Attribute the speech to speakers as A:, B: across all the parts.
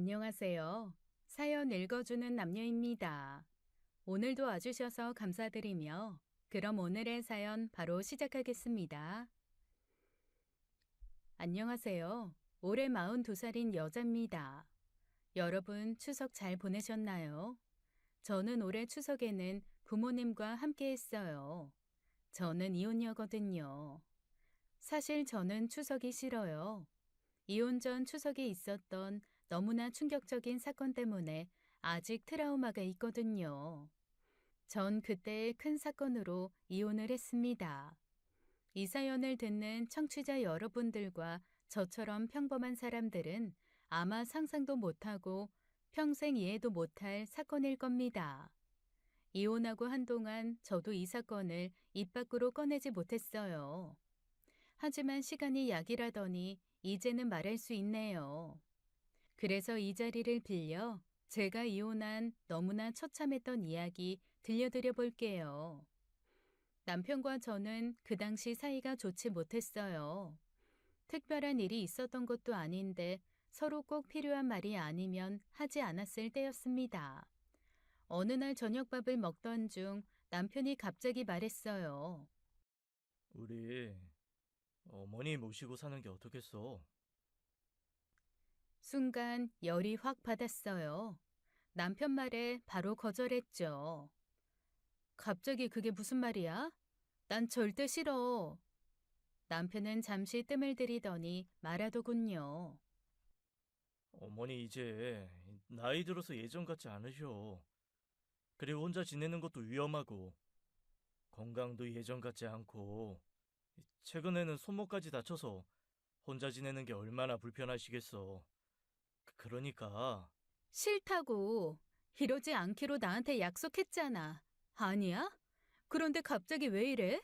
A: 안녕하세요. 사연 읽어주는 남녀입니다. 오늘도 와주셔서 감사드리며, 그럼 오늘의 사연 바로 시작하겠습니다. 안녕하세요. 올해 42살인 여자입니다. 여러분 추석 잘 보내셨나요? 저는 올해 추석에는 부모님과 함께 했어요. 저는 이혼녀거든요. 사실 저는 추석이 싫어요. 이혼 전 추석에 있었던 너무나 충격적인 사건 때문에 아직 트라우마가 있거든요. 전 그때의 큰 사건으로 이혼을 했습니다. 이 사연을 듣는 청취자 여러분들과 저처럼 평범한 사람들은 아마 상상도 못하고 평생 이해도 못할 사건일 겁니다. 이혼하고 한동안 저도 이 사건을 입 밖으로 꺼내지 못했어요. 하지만 시간이 약이라더니 이제는 말할 수 있네요. 그래서 이 자리를 빌려 제가 이혼한 너무나 처참했던 이야기 들려드려 볼게요. 남편과 저는 그 당시 사이가 좋지 못했어요. 특별한 일이 있었던 것도 아닌데 서로 꼭 필요한 말이 아니면 하지 않았을 때였습니다. 어느 날 저녁밥을 먹던 중 남편이 갑자기 말했어요.
B: 우리 어머니 모시고 사는 게 어떻겠어?
A: 순간 열이 확 받았어요. 남편 말에 바로 거절했죠. 갑자기 그게 무슨 말이야? 난 절대 싫어. 남편은 잠시 뜸을 들이더니 말하더군요.
B: 어머니 이제 나이 들어서 예전 같지 않으셔. 그리고 혼자 지내는 것도 위험하고 건강도 예전 같지 않고 최근에는 손목까지 다쳐서 혼자 지내는 게 얼마나 불편하시겠어. 그러니까
A: 싫다고. 이러지 않기로 나한테 약속했잖아. 아니야? 그런데 갑자기 왜 이래?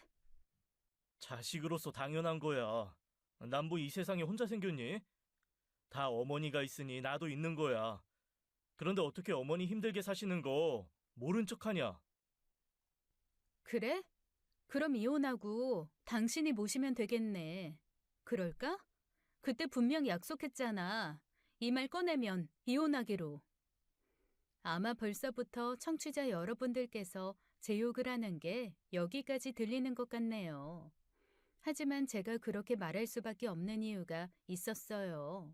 B: 자식으로서 당연한 거야. 난 뭐 이 세상에 혼자 생겼니? 다 어머니가 있으니 나도 있는 거야. 그런데 어떻게 어머니 힘들게 사시는 거 모른 척하냐?
A: 그래? 그럼 이혼하고 당신이 모시면 되겠네. 그럴까? 그때 분명 약속했잖아. 이 말 꺼내면 이혼하기로. 아마 벌써부터 청취자 여러분들께서 제 욕을 하는 게 여기까지 들리는 것 같네요. 하지만 제가 그렇게 말할 수밖에 없는 이유가 있었어요.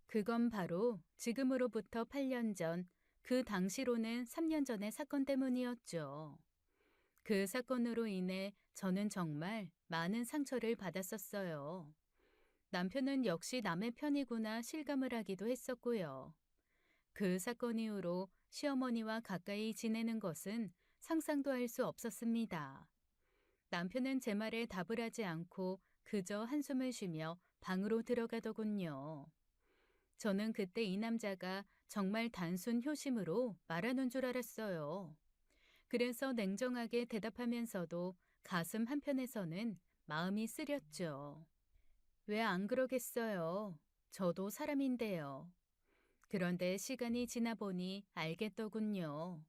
A: 그건 바로 지금으로부터 8년 전, 그 당시로는 3년 전의 사건 때문이었죠. 그 사건으로 인해 저는 정말 많은 상처를 받았었어요. 남편은 역시 남의 편이구나 실감을 하기도 했었고요. 그 사건 이후로 시어머니와 가까이 지내는 것은 상상도 할 수 없었습니다. 남편은 제 말에 답을 하지 않고 그저 한숨을 쉬며 방으로 들어가더군요. 저는 그때 이 남자가 정말 단순 효심으로 말하는 줄 알았어요. 그래서 냉정하게 대답하면서도 가슴 한편에서는 마음이 쓰렸죠. 왜 안 그러겠어요? 저도 사람인데요. 그런데 시간이 지나 보니 알겠더군요.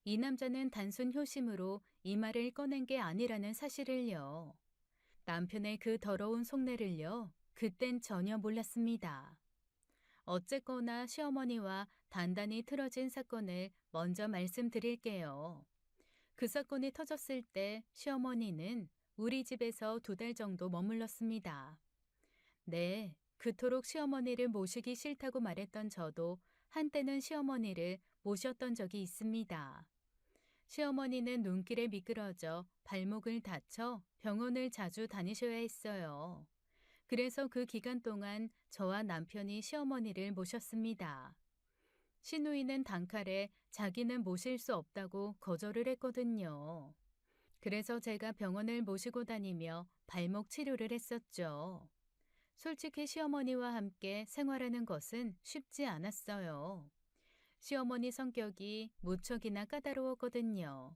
A: 이 남자는 단순 효심으로 이 말을 꺼낸 게 아니라는 사실을요. 남편의 그 더러운 속내를요. 그땐 전혀 몰랐습니다. 어쨌거나 시어머니와 단단히 틀어진 사건을 먼저 말씀드릴게요. 그 사건이 터졌을 때 시어머니는 우리 집에서 2달 정도 머물렀습니다. 네, 그토록 시어머니를 모시기 싫다고 말했던 저도 한때는 시어머니를 모셨던 적이 있습니다. 시어머니는 눈길에 미끄러져 발목을 다쳐 병원을 자주 다니셔야 했어요. 그래서 그 기간 동안 저와 남편이 시어머니를 모셨습니다. 시누이는 단칼에 자기는 모실 수 없다고 거절을 했거든요. 그래서 제가 병원을 모시고 다니며 발목 치료를 했었죠. 솔직히 시어머니와 함께 생활하는 것은 쉽지 않았어요. 시어머니 성격이 무척이나 까다로웠거든요.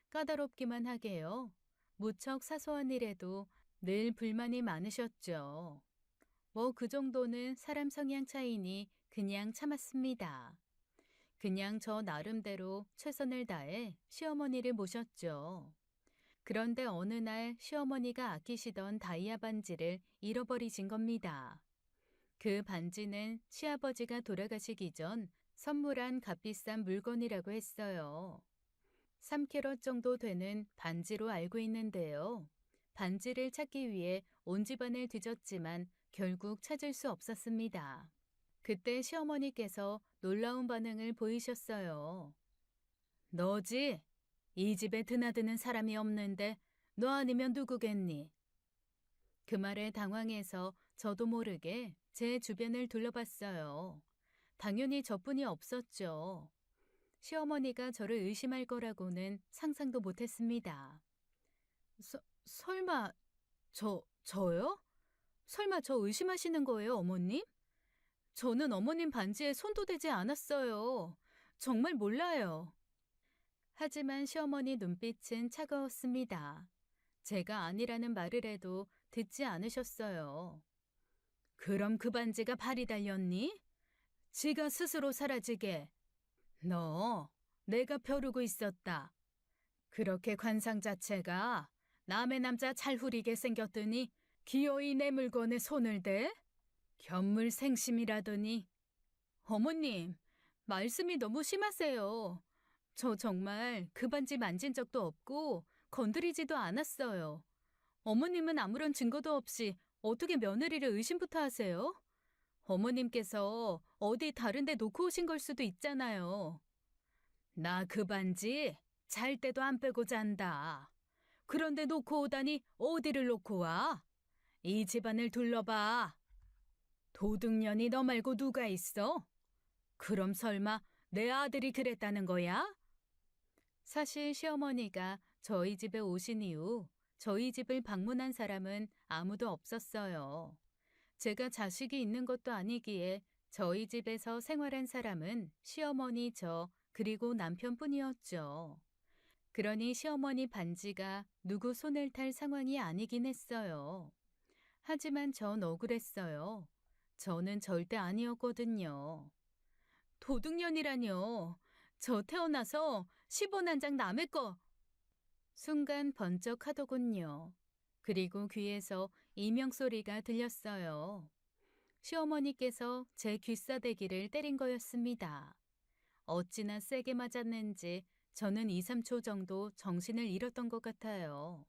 A: 까다롭기만 하게요. 무척 사소한 일에도 늘 불만이 많으셨죠. 뭐 그 정도는 사람 성향 차이니 그냥 참았습니다. 그냥 저 나름대로 최선을 다해 시어머니를 모셨죠. 그런데 어느 날 시어머니가 아끼시던 다이아 반지를 잃어버리신 겁니다. 그 반지는 시아버지가 돌아가시기 전 선물한 값비싼 물건이라고 했어요. 3캐럿 정도 되는 반지로 알고 있는데요. 반지를 찾기 위해 온 집안을 뒤졌지만 결국 찾을 수 없었습니다. 그때 시어머니께서 놀라운 반응을 보이셨어요. 너지? 이 집에 드나드는 사람이 없는데 너 아니면 누구겠니? 그 말에 당황해서 저도 모르게 제 주변을 둘러봤어요. 당연히 저뿐이 없었죠. 시어머니가 저를 의심할 거라고는 상상도 못했습니다. 설마 저요? 설마 저 의심하시는 거예요, 어머님? 저는 어머님 반지에 손도 대지 않았어요. 정말 몰라요. 하지만 시어머니 눈빛은 차가웠습니다. 제가 아니라는 말을 해도 듣지 않으셨어요. 그럼 그 반지가 발이 달렸니? 지가 스스로 사라지게. 너, 내가 벼르고 있었다. 그렇게 관상 자체가 남의 남자 잘 후리게 생겼더니 기어이 내 물건에 손을 대? 견물생심이라더니. 어머님, 말씀이 너무 심하세요. 저 정말 그 반지 만진 적도 없고 건드리지도 않았어요. 어머님은 아무런 증거도 없이 어떻게 며느리를 의심부터 하세요? 어머님께서 어디 다른 데 놓고 오신 걸 수도 있잖아요. 나 그 반지 잘 때도 안 빼고 잔다. 그런데 놓고 오다니 어디를 놓고 와? 이 집안을 둘러봐. 도둑년이 너 말고 누가 있어? 그럼 설마 내 아들이 그랬다는 거야? 사실 시어머니가 저희 집에 오신 이후 저희 집을 방문한 사람은 아무도 없었어요. 제가 자식이 있는 것도 아니기에 저희 집에서 생활한 사람은 시어머니 그리고 남편뿐이었죠. 그러니 시어머니 반지가 누구 손을 탈 상황이 아니긴 했어요. 하지만 전 억울했어요. 저는 절대 아니었거든요. 도둑년이라뇨. 저 태어나서 10원 한 장 남의 거. 순간 번쩍하더군요. 그리고 귀에서 이명 소리가 들렸어요. 시어머니께서 제 귀싸대기를 때린 거였습니다. 어찌나 세게 맞았는지 저는 2, 3초 정도 정신을 잃었던 것 같아요.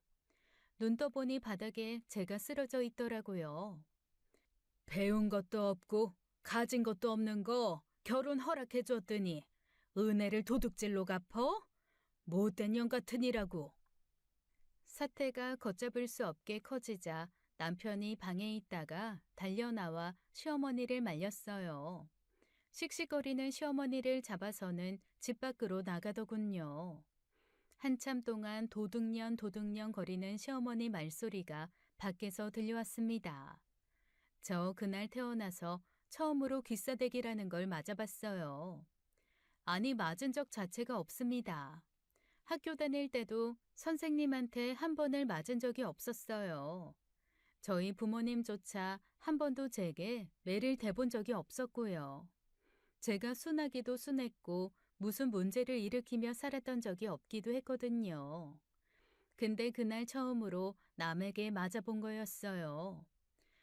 A: 눈 떠보니 바닥에 제가 쓰러져 있더라고요. 배운 것도 없고 가진 것도 없는 거 결혼 허락해 줬더니 은혜를 도둑질로 갚어? 못된 년 같으니라고. 사태가 걷잡을 수 없게 커지자 남편이 방에 있다가 달려나와 시어머니를 말렸어요. 씩씩거리는 시어머니를 잡아서는 집 밖으로 나가더군요. 한참 동안 도둑년 거리는 시어머니 말소리가 밖에서 들려왔습니다. 저 그날 태어나서 처음으로 귀싸대기라는 걸 맞아봤어요. 아니, 맞은 적 자체가 없습니다. 학교 다닐 때도 선생님한테 한 번을 맞은 적이 없었어요. 저희 부모님조차 한 번도 제게 매를 대본 적이 없었고요. 제가 순하기도 순했고 무슨 문제를 일으키며 살았던 적이 없기도 했거든요. 근데 그날 처음으로 남에게 맞아본 거였어요.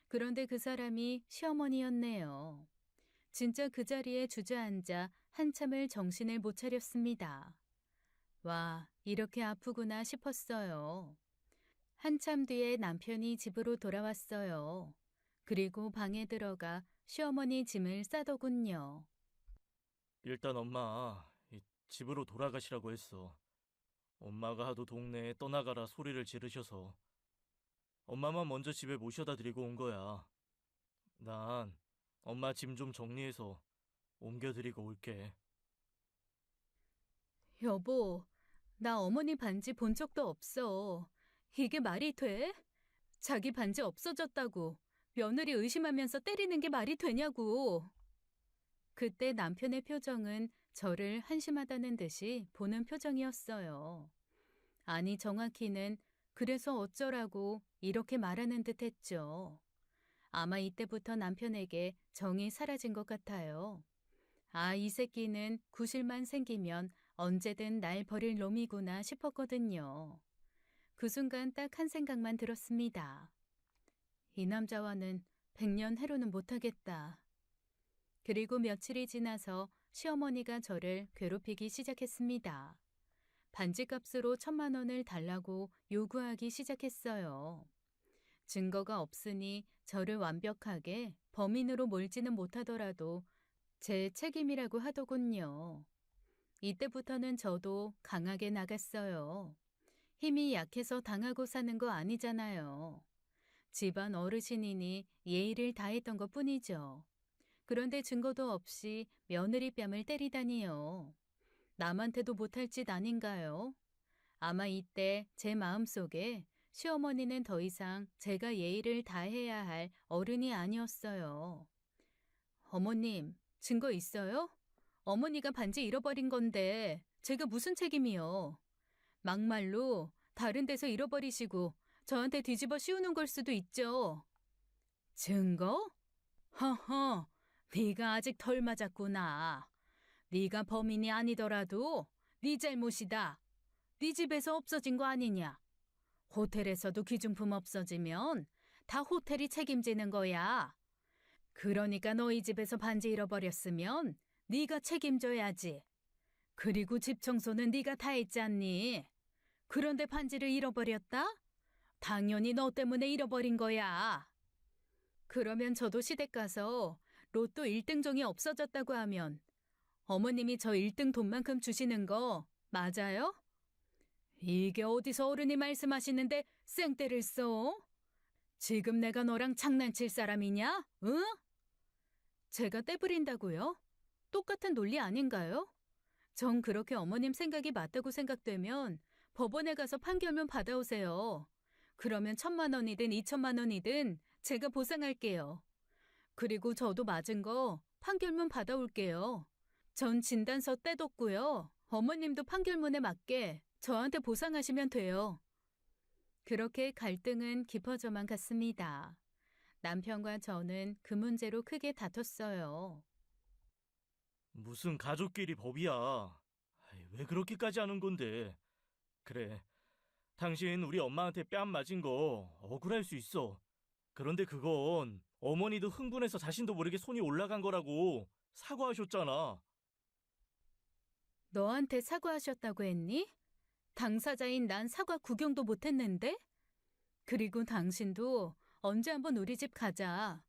A: 그런데 그 사람이 시어머니였네요. 진짜 그 자리에 주저앉아 한참을 정신을 못 차렸습니다. 와, 이렇게 아프구나 싶었어요. 한참 뒤에 남편이 집으로 돌아왔어요. 그리고 방에 들어가 시어머니 짐을 싸더군요.
B: 일단 엄마, 집으로 돌아가시라고 했어. 엄마가 하도 동네에 떠나가라 소리를 지르셔서 엄마만 먼저 집에 모셔다 드리고 온 거야. 난 엄마 짐 좀 정리해서 옮겨드리고 올게.
A: 여보, 나 어머니 반지 본 적도 없어. 이게 말이 돼? 자기 반지 없어졌다고 며느리 의심하면서 때리는 게 말이 되냐고. 그때 남편의 표정은 저를 한심하다는 듯이 보는 표정이었어요. 아니, 정확히는 그래서 어쩌라고 이렇게 말하는 듯 했죠. 아마 이때부터 남편에게 정이 사라진 것 같아요. 아, 이 새끼는 구실만 생기면 언제든 날 버릴 놈이구나 싶었거든요. 그 순간 딱 한 생각만 들었습니다. 이 남자와는 100년 해로는 못하겠다. 그리고 며칠이 지나서 시어머니가 저를 괴롭히기 시작했습니다. 반지값으로 1,000만 원을 달라고 요구하기 시작했어요. 증거가 없으니 저를 완벽하게 범인으로 몰지는 못하더라도 제 책임이라고 하더군요. 이때부터는 저도 강하게 나갔어요. 힘이 약해서 당하고 사는 거 아니잖아요. 집안 어르신이니 예의를 다했던 것 뿐이죠. 그런데 증거도 없이 며느리 뺨을 때리다니요. 남한테도 못할 짓 아닌가요? 아마 이때 제 마음속에 시어머니는 더 이상 제가 예의를 다해야 할 어른이 아니었어요. 어머님, 증거 있어요? 어머니가 반지 잃어버린 건데 제가 무슨 책임이요? 막말로 다른 데서 잃어버리시고 저한테 뒤집어 씌우는 걸 수도 있죠. 증거? 허허, 네가 아직 덜 맞았구나. 네가 범인이 아니더라도 네 잘못이다. 네 집에서 없어진 거 아니냐. 호텔에서도 귀중품 없어지면 다 호텔이 책임지는 거야. 그러니까 너희 집에서 반지 잃어버렸으면 네가 책임져야지. 그리고 집 청소는 네가 다 했잖니. 그런데 반지를 잃어버렸다? 당연히 너 때문에 잃어버린 거야. 그러면 저도 시댁 가서 로또 1등종이 없어졌다고 하면 어머님이 저 1등 돈만큼 주시는 거 맞아요? 이게 어디서 어른이 말씀하시는데 쌩떼를 써? 지금 내가 너랑 장난칠 사람이냐? 응? 제가 떼부린다고요? 똑같은 논리 아닌가요? 전 그렇게 어머님 생각이 맞다고 생각되면 법원에 가서 판결문 받아오세요. 그러면 1,000만 원이든 2,000만 원이든 제가 보상할게요. 그리고 저도 맞은 거 판결문 받아올게요. 전 진단서 떼뒀고요. 어머님도 판결문에 맞게 저한테 보상하시면 돼요. 그렇게 갈등은 깊어져만 갔습니다. 남편과 저는 그 문제로 크게 다퉜어요.
B: 무슨 가족끼리 법이야. 아이, 왜 그렇게까지 하는 건데. 그래, 당신 우리 엄마한테 뺨 맞은 거 억울할 수 있어. 그런데 그건 어머니도 흥분해서 자신도 모르게 손이 올라간 거라고 사과하셨잖아.
A: 너한테 사과하셨다고 했니? 당사자인 난 사과 구경도 못했는데? 그리고 당신도 언제 한번 우리 집 가자.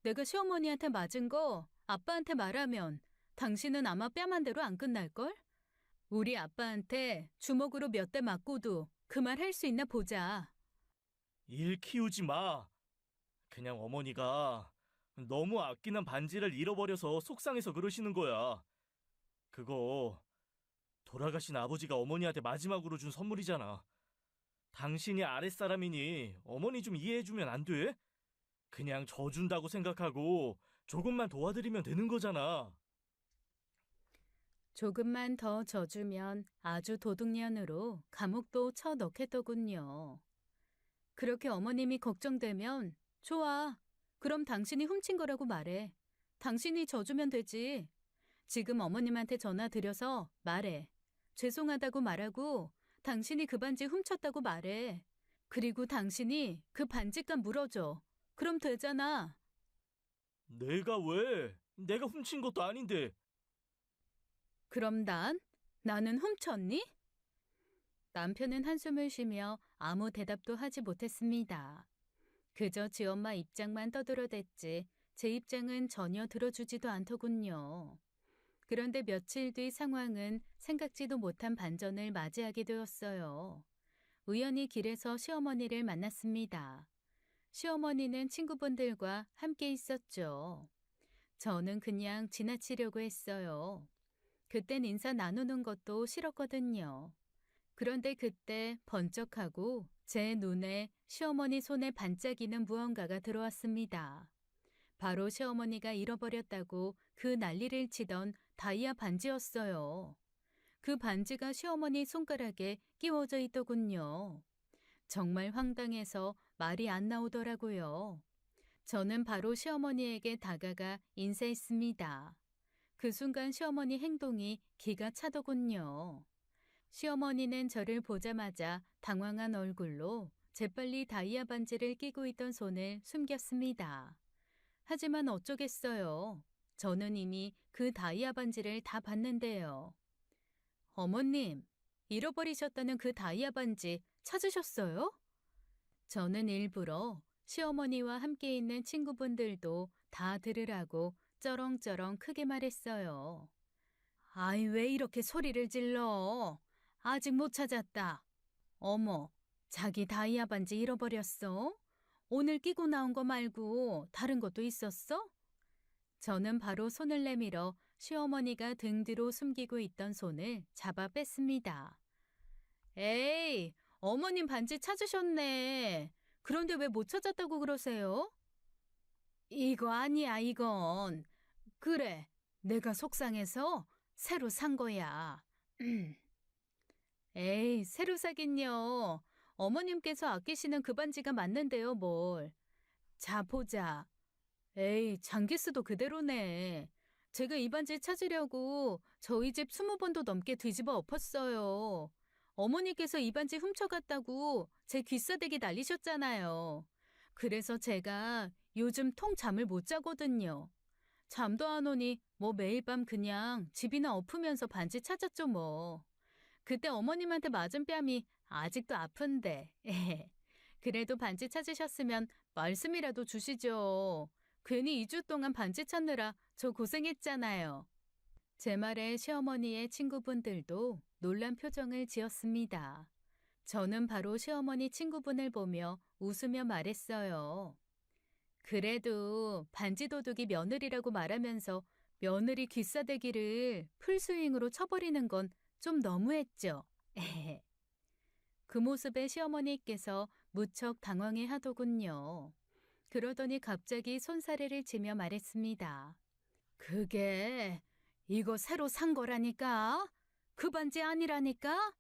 A: 내가 시어머니한테 맞은 거 아빠한테 말하면 당신은 아마 뺨 한 대로 안 끝날걸? 우리 아빠한테 주먹으로 몇 대 맞고도 그 말 할 수 있나 보자.
B: 일 키우지 마. 그냥 어머니가 너무 아끼는 반지를 잃어버려서 속상해서 그러시는 거야. 그거 돌아가신 아버지가 어머니한테 마지막으로 준 선물이잖아. 당신이 아랫사람이니 어머니 좀 이해해주면 안 돼? 그냥 져준다고 생각하고 조금만 도와드리면 되는 거잖아.
A: 조금만 더 져주면 아주 도둑년으로 감옥도 쳐넣겠더군요. 그렇게 어머님이 걱정되면 좋아. 그럼 당신이 훔친 거라고 말해. 당신이 져주면 되지. 지금 어머님한테 전화 드려서 말해. 죄송하다고 말하고 당신이 그 반지 훔쳤다고 말해. 그리고 당신이 그 반지값 물어줘. 그럼 되잖아.
B: 내가 왜? 내가 훔친 것도 아닌데.
A: 그럼 나는 훔쳤니? 남편은 한숨을 쉬며 아무 대답도 하지 못했습니다. 그저 지 엄마 입장만 떠들어댔지 제 입장은 전혀 들어주지도 않더군요. 그런데 며칠 뒤 상황은 생각지도 못한 반전을 맞이하게 되었어요. 우연히 길에서 시어머니를 만났습니다. 시어머니는 친구분들과 함께 있었죠. 저는 그냥 지나치려고 했어요. 그땐 인사 나누는 것도 싫었거든요. 그런데 그때 번쩍하고 제 눈에 시어머니 손에 반짝이는 무언가가 들어왔습니다. 바로 시어머니가 잃어버렸다고 그 난리를 치던 다이아 반지였어요. 그 반지가 시어머니 손가락에 끼워져 있더군요. 정말 황당해서 말이 안 나오더라고요. 저는 바로 시어머니에게 다가가 인사했습니다. 그 순간 시어머니 행동이 기가 차더군요. 시어머니는 저를 보자마자 당황한 얼굴로 재빨리 다이아 반지를 끼고 있던 손을 숨겼습니다. 하지만 어쩌겠어요. 저는 이미 그 다이아 반지를 다 봤는데요. 어머님, 잃어버리셨다는 그 다이아 반지 찾으셨어요? 저는 일부러 시어머니와 함께 있는 친구분들도 다 들으라고 쩌렁쩌렁 크게 말했어요. 아이, 왜 이렇게 소리를 질러? 아직 못 찾았다. 어머, 자기 다이아 반지 잃어버렸어? 오늘 끼고 나온 거 말고 다른 것도 있었어? 저는 바로 손을 내밀어 시어머니가 등 뒤로 숨기고 있던 손을 잡아 뺐습니다. 에이, 어머님 반지 찾으셨네. 그런데 왜 못 찾았다고 그러세요? 이거 아니야, 이건. 그래, 내가 속상해서 새로 산 거야. 에이, 새로 사긴요. 어머님께서 아끼시는 그 반지가 맞는데요, 뭘. 자, 보자. 에이, 장기스도 그대로네. 제가 이 반지 찾으려고 저희 집 20번도 넘게 뒤집어 엎었어요. 어머니께서 이 반지 훔쳐갔다고 제 귀싸대기 날리셨잖아요. 그래서 제가 요즘 통 잠을 못 자거든요. 잠도 안 오니 뭐 매일 밤 그냥 집이나 엎으면서 반지 찾았죠 뭐. 그때 어머님한테 맞은 뺨이 아직도 아픈데. 그래도 반지 찾으셨으면 말씀이라도 주시죠. 괜히 2주 동안 반지 찾느라 저 고생했잖아요. 제 말에 시어머니의 친구분들도 놀란 표정을 지었습니다. 저는 바로 시어머니 친구분을 보며 웃으며 말했어요. 그래도 반지 도둑이 며느리라고 말하면서 며느리 귀싸대기를 풀스윙으로 쳐버리는 건 좀 너무했죠. 그 모습에 시어머니께서 무척 당황해 하더군요. 그러더니 갑자기 손사래를 치며 말했습니다. 그게 이거 새로 산 거라니까? 그 반지 아니라니까?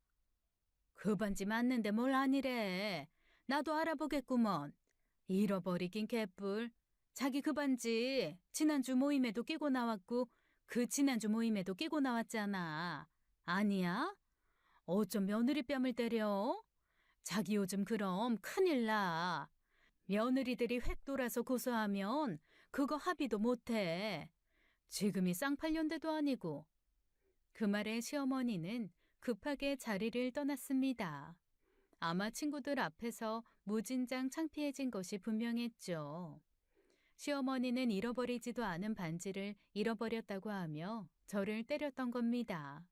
A: 그 반지 맞는데 뭘 아니래. 나도 알아보겠구먼. 잃어버리긴 개뿔. 자기 그 반지 지난주 모임에도 끼고 나왔고 그 지난주 모임에도 끼고 나왔잖아. 아니야? 어쩜 며느리 뺨을 때려? 자기 요즘 그럼 큰일 나. 며느리들이 획 돌아서 고소하면 그거 합의도 못해. 지금이 쌍팔년대도 아니고. 그 말에 시어머니는 급하게 자리를 떠났습니다. 아마 친구들 앞에서 무진장 창피해진 것이 분명했죠. 시어머니는 잃어버리지도 않은 반지를 잃어버렸다고 하며 저를 때렸던 겁니다.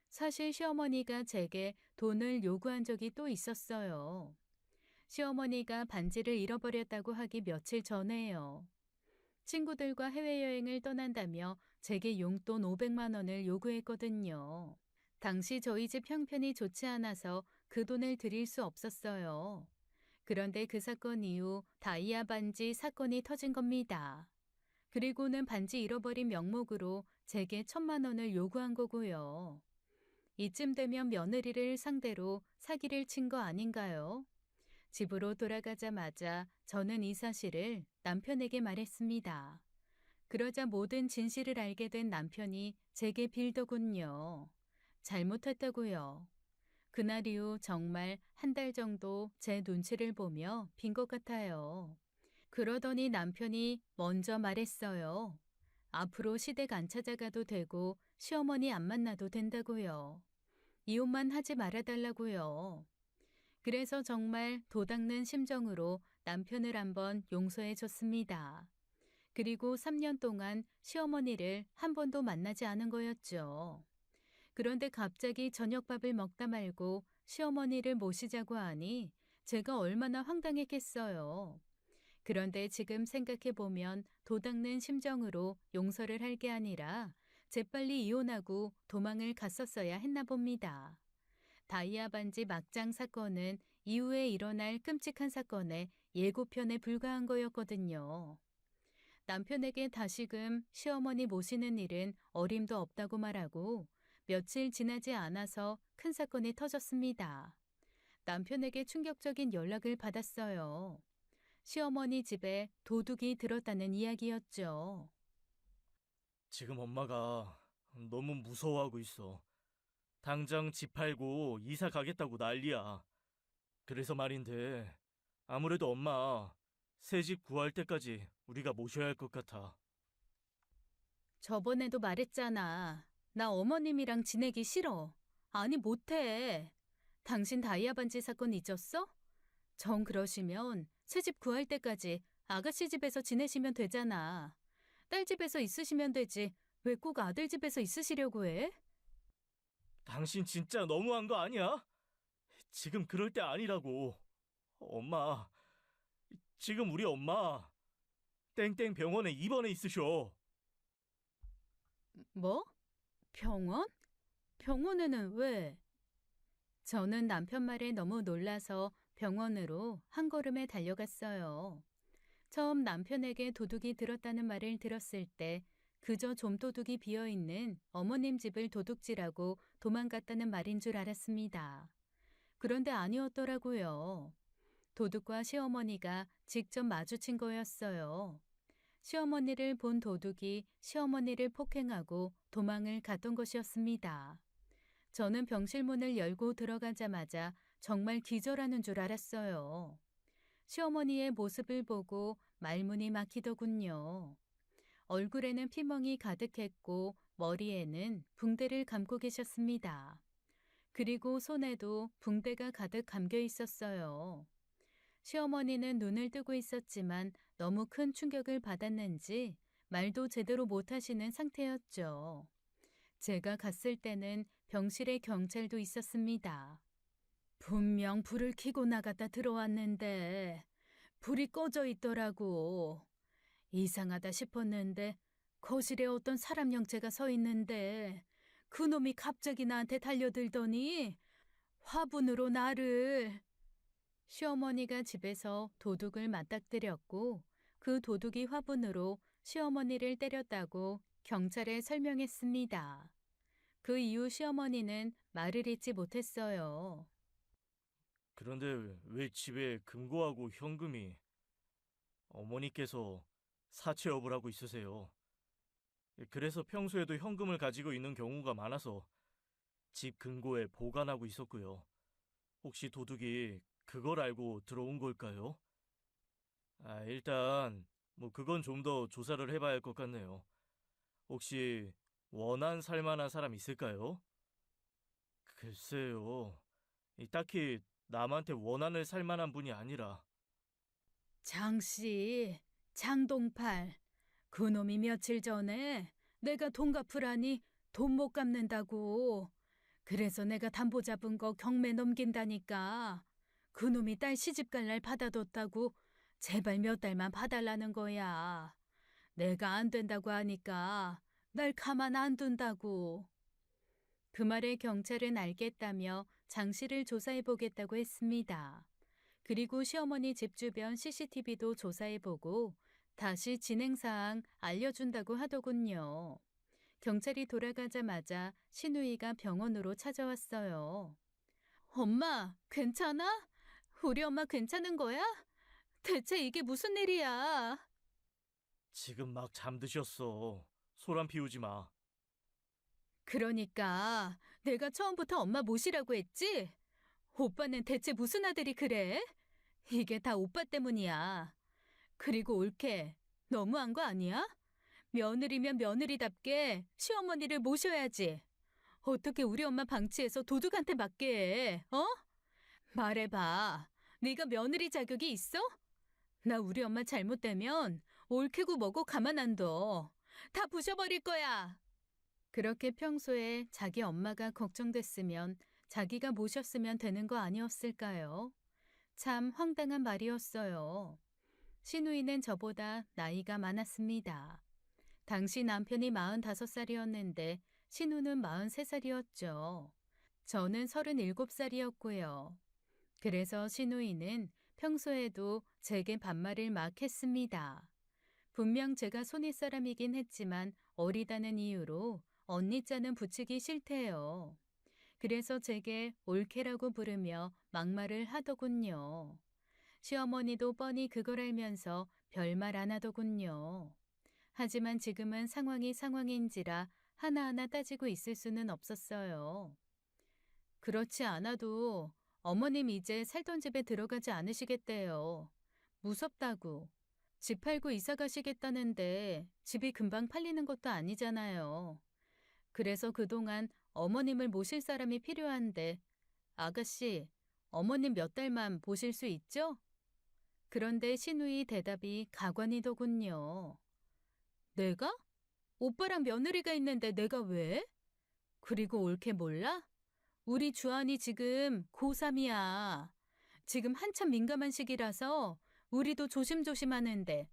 A: 사실 시어머니가 제게 돈을 요구한 적이 또 있었어요. 시어머니가 반지를 잃어버렸다고 하기 며칠 전에요. 친구들과 해외여행을 떠난다며 제게 용돈 500만 원을 요구했거든요. 당시 저희 집 형편이 좋지 않아서 그 돈을 드릴 수 없었어요. 그런데 그 사건 이후 다이아 반지 사건이 터진 겁니다. 그리고는 반지 잃어버린 명목으로 제게 1,000만 원을 요구한 거고요. 이쯤 되면 며느리를 상대로 사기를 친 거 아닌가요? 집으로 돌아가자마자 저는 이 사실을 남편에게 말했습니다. 그러자 모든 진실을 알게 된 남편이 제게 빌더군요. 잘못했다고요. 그날 이후 정말 한 달 정도 제 눈치를 보며 빈 것 같아요. 그러더니 남편이 먼저 말했어요. 앞으로 시댁 안 찾아가도 되고 시어머니 안 만나도 된다고요. 이혼만 하지 말아달라고요. 그래서 정말 도닦는 심정으로 남편을 한번 용서해 줬습니다. 그리고 3년 동안 시어머니를 한 번도 만나지 않은 거였죠. 그런데 갑자기 저녁밥을 먹다 말고 시어머니를 모시자고 하니 제가 얼마나 황당했겠어요. 그런데 지금 생각해보면 도닦는 심정으로 용서를 할 게 아니라 재빨리 이혼하고 도망을 갔었어야 했나 봅니다. 다이아 반지 막장 사건은 이후에 일어날 끔찍한 사건의 예고편에 불과한 거였거든요. 남편에게 다시금 시어머니 모시는 일은 어림도 없다고 말하고 며칠 지나지 않아서 큰 사건이 터졌습니다. 남편에게 충격적인 연락을 받았어요. 시어머니 집에 도둑이 들었다는 이야기였죠.
B: 지금 엄마가 너무 무서워하고 있어. 당장 집 팔고 이사 가겠다고 난리야. 그래서 말인데 아무래도 엄마 새 집 구할 때까지 우리가 모셔야 할 것 같아.
A: 저번에도 말했잖아. 나 어머님이랑 지내기 싫어. 아니, 못해. 당신 다이아 반지 사건 잊었어? 정 그러시면 새집 구할 때까지 아가씨 집에서 지내시면 되잖아. 딸 집에서 있으시면 되지. 왜 꼭 아들 집에서 있으시려고 해?
B: 당신 진짜 너무한 거 아니야? 지금 그럴 때 아니라고. 엄마, 지금 우리 엄마 땡땡 병원에 입원해 있으셔.
A: 뭐? 병원? 병원에는 왜? 저는 남편 말에 너무 놀라서 병원으로 한 걸음에 달려갔어요. 처음 남편에게 도둑이 들었다는 말을 들었을 때 그저 좀도둑이 비어있는 어머님 집을 도둑질하고 도망갔다는 말인 줄 알았습니다. 그런데 아니었더라고요. 도둑과 시어머니가 직접 마주친 거였어요. 시어머니를 본 도둑이 시어머니를 폭행하고 도망을 갔던 것이었습니다. 저는 병실 문을 열고 들어가자마자 정말 기절하는 줄 알았어요. 시어머니의 모습을 보고 말문이 막히더군요. 얼굴에는 피멍이 가득했고 머리에는 붕대를 감고 계셨습니다. 그리고 손에도 붕대가 가득 감겨 있었어요. 시어머니는 눈을 뜨고 있었지만 너무 큰 충격을 받았는지 말도 제대로 못하시는 상태였죠. 제가 갔을 때는 병실에 경찰도 있었습니다. 분명 불을 켜고 나갔다 들어왔는데 불이 꺼져 있더라고. 이상하다 싶었는데 거실에 어떤 사람 형체가 서 있는데 그놈이 갑자기 나한테 달려들더니 화분으로 나를. 시어머니가 집에서 도둑을 맞닥뜨렸고 그 도둑이 화분으로 시어머니를 때렸다고 경찰에 설명했습니다. 그 이후 시어머니는 말을 잇지 못했어요.
B: 그런데 왜 집에 금고하고 현금이 어머니께서 사채업을 하고 있으세요? 그래서 평소에도 현금을 가지고 있는 경우가 많아서 집 금고에 보관하고 있었고요. 혹시 도둑이 그걸 알고 들어온 걸까요? 일단 그건 좀 더 조사를 해봐야 할 것 같네요. 혹시 원한 살 만한 사람 있을까요? 글쎄요. 딱히 남한테 원한을 살 만한 분이 아니라.
A: 장씨, 장동팔, 그놈이 며칠 전에 내가 돈 갚으라니 돈 못 갚는다고. 그래서 내가 담보 잡은 거 경매 넘긴다니까. 그놈이 딸 시집갈 날 받아뒀다고 제발 몇 달만 봐달라는 거야. 내가 안 된다고 하니까 날 가만 안 둔다고. 그 말에 경찰은 알겠다며 장 씨를 조사해보겠다고 했습니다. 그리고 시어머니 집 주변 CCTV도 조사해보고 다시 진행사항 알려준다고 하더군요. 경찰이 돌아가자마자 신우이가 병원으로 찾아왔어요. 엄마, 괜찮아? 우리 엄마 괜찮은 거야? 대체 이게 무슨 일이야?
B: 지금 막 잠드셨어. 소란 피우지 마.
A: 그러니까 내가 처음부터 엄마 모시라고 했지? 오빠는 대체 무슨 아들이 그래? 이게 다 오빠 때문이야. 그리고 올케, 너무한 거 아니야? 며느리면 며느리답게 시어머니를 모셔야지. 어떻게 우리 엄마 방치해서 도둑한테 맡게 해? 어? 말해봐. 네가 며느리 자격이 있어? 나 우리 엄마 잘못되면 올케고 뭐고 가만 안 둬. 다 부셔버릴 거야. 그렇게 평소에 자기 엄마가 걱정됐으면 자기가 모셨으면 되는 거 아니었을까요? 참 황당한 말이었어요. 신우이는 저보다 나이가 많았습니다. 당시 남편이 45살이었는데 신우는 43살이었죠. 저는 37살이었고요. 그래서 신우이는 평소에도 제게 반말을 막 했습니다. 분명 제가 손윗사람이긴 했지만 어리다는 이유로 언니 자는 붙이기 싫대요. 그래서 제게 올케라고 부르며 막말을 하더군요. 시어머니도 뻔히 그걸 알면서 별말 안 하더군요. 하지만 지금은 상황이 상황인지라 하나하나 따지고 있을 수는 없었어요. 그렇지 않아도 어머님 이제 살던 집에 들어가지 않으시겠대요. 무섭다고. 집 팔고 이사 가시겠다는데 집이 금방 팔리는 것도 아니잖아요. 그래서 그동안 어머님을 모실 사람이 필요한데, 아가씨, 어머님 몇 달만 보실 수 있죠? 그런데 신우이 대답이 가관이더군요. 내가? 오빠랑 며느리가 있는데 내가 왜? 그리고 옳게 몰라? 우리 주한이 지금 고3이야. 지금 한참 민감한 시기라서 우리도 조심조심하는데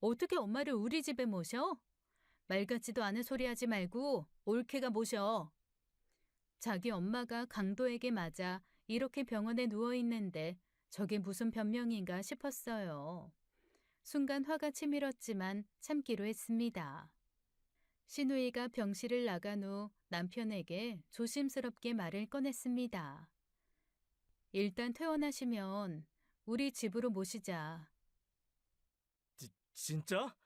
A: 어떻게 엄마를 우리 집에 모셔? 말 같지도 않은 소리 하지 말고 옳게가 모셔. 자기 엄마가 강도에게 맞아 이렇게 병원에 누워 있는데 저게 무슨 변명인가 싶었어요. 순간 화가 치밀었지만 참기로 했습니다. 신우이가 병실을 나간 후 남편에게 조심스럽게 말을 꺼냈습니다. 일단 퇴원하시면 우리 집으로 모시자.
B: 진짜?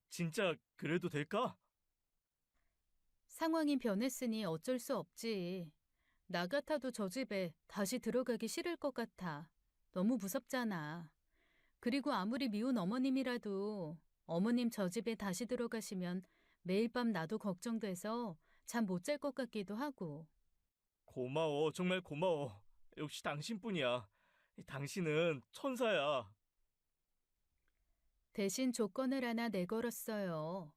B: 진짜 그래도 될까?
A: 상황이 변했으니 어쩔 수 없지. 나 같아도 저 집에 다시 들어가기 싫을 것 같아. 너무 무섭잖아. 그리고 아무리 미운 어머님이라도 어머님 저 집에 다시 들어가시면 매일 밤 나도 걱정돼서 잠 못 잘 것 같기도 하고.
B: 고마워, 정말 고마워. 역시 당신뿐이야. 당신은 천사야.
A: 대신 조건을 하나 내걸었어요.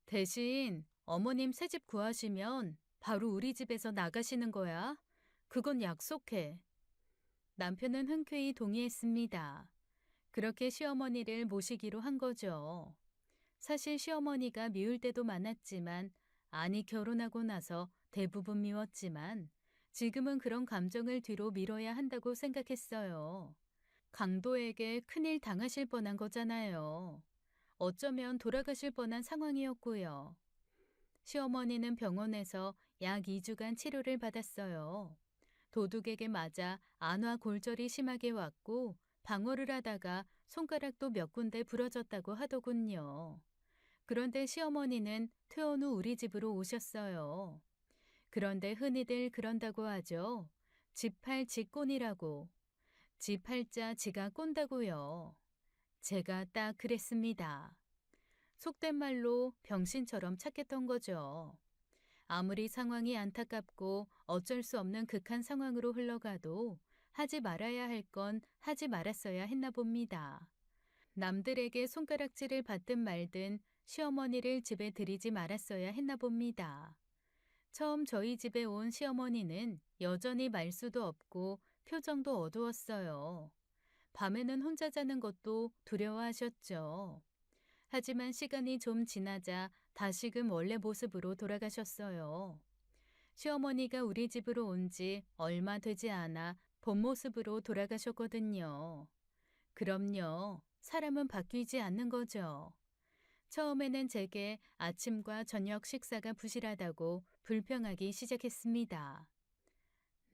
A: 대신 어머님 새 집 구하시면 바로 우리 집에서 나가시는 거야. 그건 약속해. 남편은 흔쾌히 동의했습니다. 그렇게 시어머니를 모시기로 한 거죠. 사실 시어머니가 미울 때도 많았지만, 아니 결혼하고 나서 대부분 미웠지만 지금은 그런 감정을 뒤로 미뤄야 한다고 생각했어요. 강도에게 큰일 당하실 뻔한 거잖아요. 어쩌면 돌아가실 뻔한 상황이었고요. 시어머니는 병원에서 약 2주간 치료를 받았어요. 도둑에게 맞아 안화 골절이 심하게 왔고 방어를 하다가 손가락도 몇 군데 부러졌다고 하더군요. 그런데 시어머니는 퇴원 후 우리 집으로 오셨어요. 그런데 흔히들 그런다고 하죠. 집 팔 직곤이라고. 집 팔자 지가 꼰다고요. 제가 딱 그랬습니다. 속된 말로 병신처럼 착했던 거죠. 아무리 상황이 안타깝고 어쩔 수 없는 극한 상황으로 흘러가도 하지 말아야 할 건 하지 말았어야 했나 봅니다. 남들에게 손가락질을 받든 말든 시어머니를 집에 들이지 말았어야 했나 봅니다. 처음 저희 집에 온 시어머니는 여전히 말수도 없고 표정도 어두웠어요. 밤에는 혼자 자는 것도 두려워하셨죠. 하지만 시간이 좀 지나자 다시금 원래 모습으로 돌아가셨어요. 시어머니가 우리 집으로 온 지 얼마 되지 않아 본 모습으로 돌아가셨거든요. 그럼요. 사람은 바뀌지 않는 거죠. 처음에는 제게 아침과 저녁 식사가 부실하다고 불평하기 시작했습니다.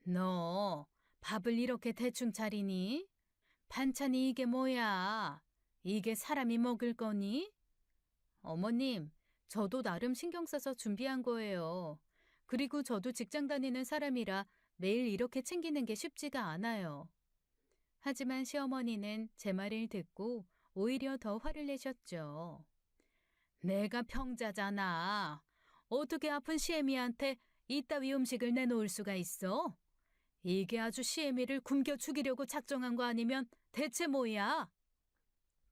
A: 너 밥을 이렇게 대충 차리니? 반찬이 이게 뭐야? 이게 사람이 먹을 거니? 어머님, 저도 나름 신경 써서 준비한 거예요. 그리고 저도 직장 다니는 사람이라 매일 이렇게 챙기는 게 쉽지가 않아요. 하지만 시어머니는 제 말을 듣고 오히려 더 화를 내셨죠. 내가 평자잖아. 어떻게 아픈 시애미한테 이따위 음식을 내놓을 수가 있어? 이게 아주 시애미를 굶겨 죽이려고 작정한 거 아니면 대체 뭐야?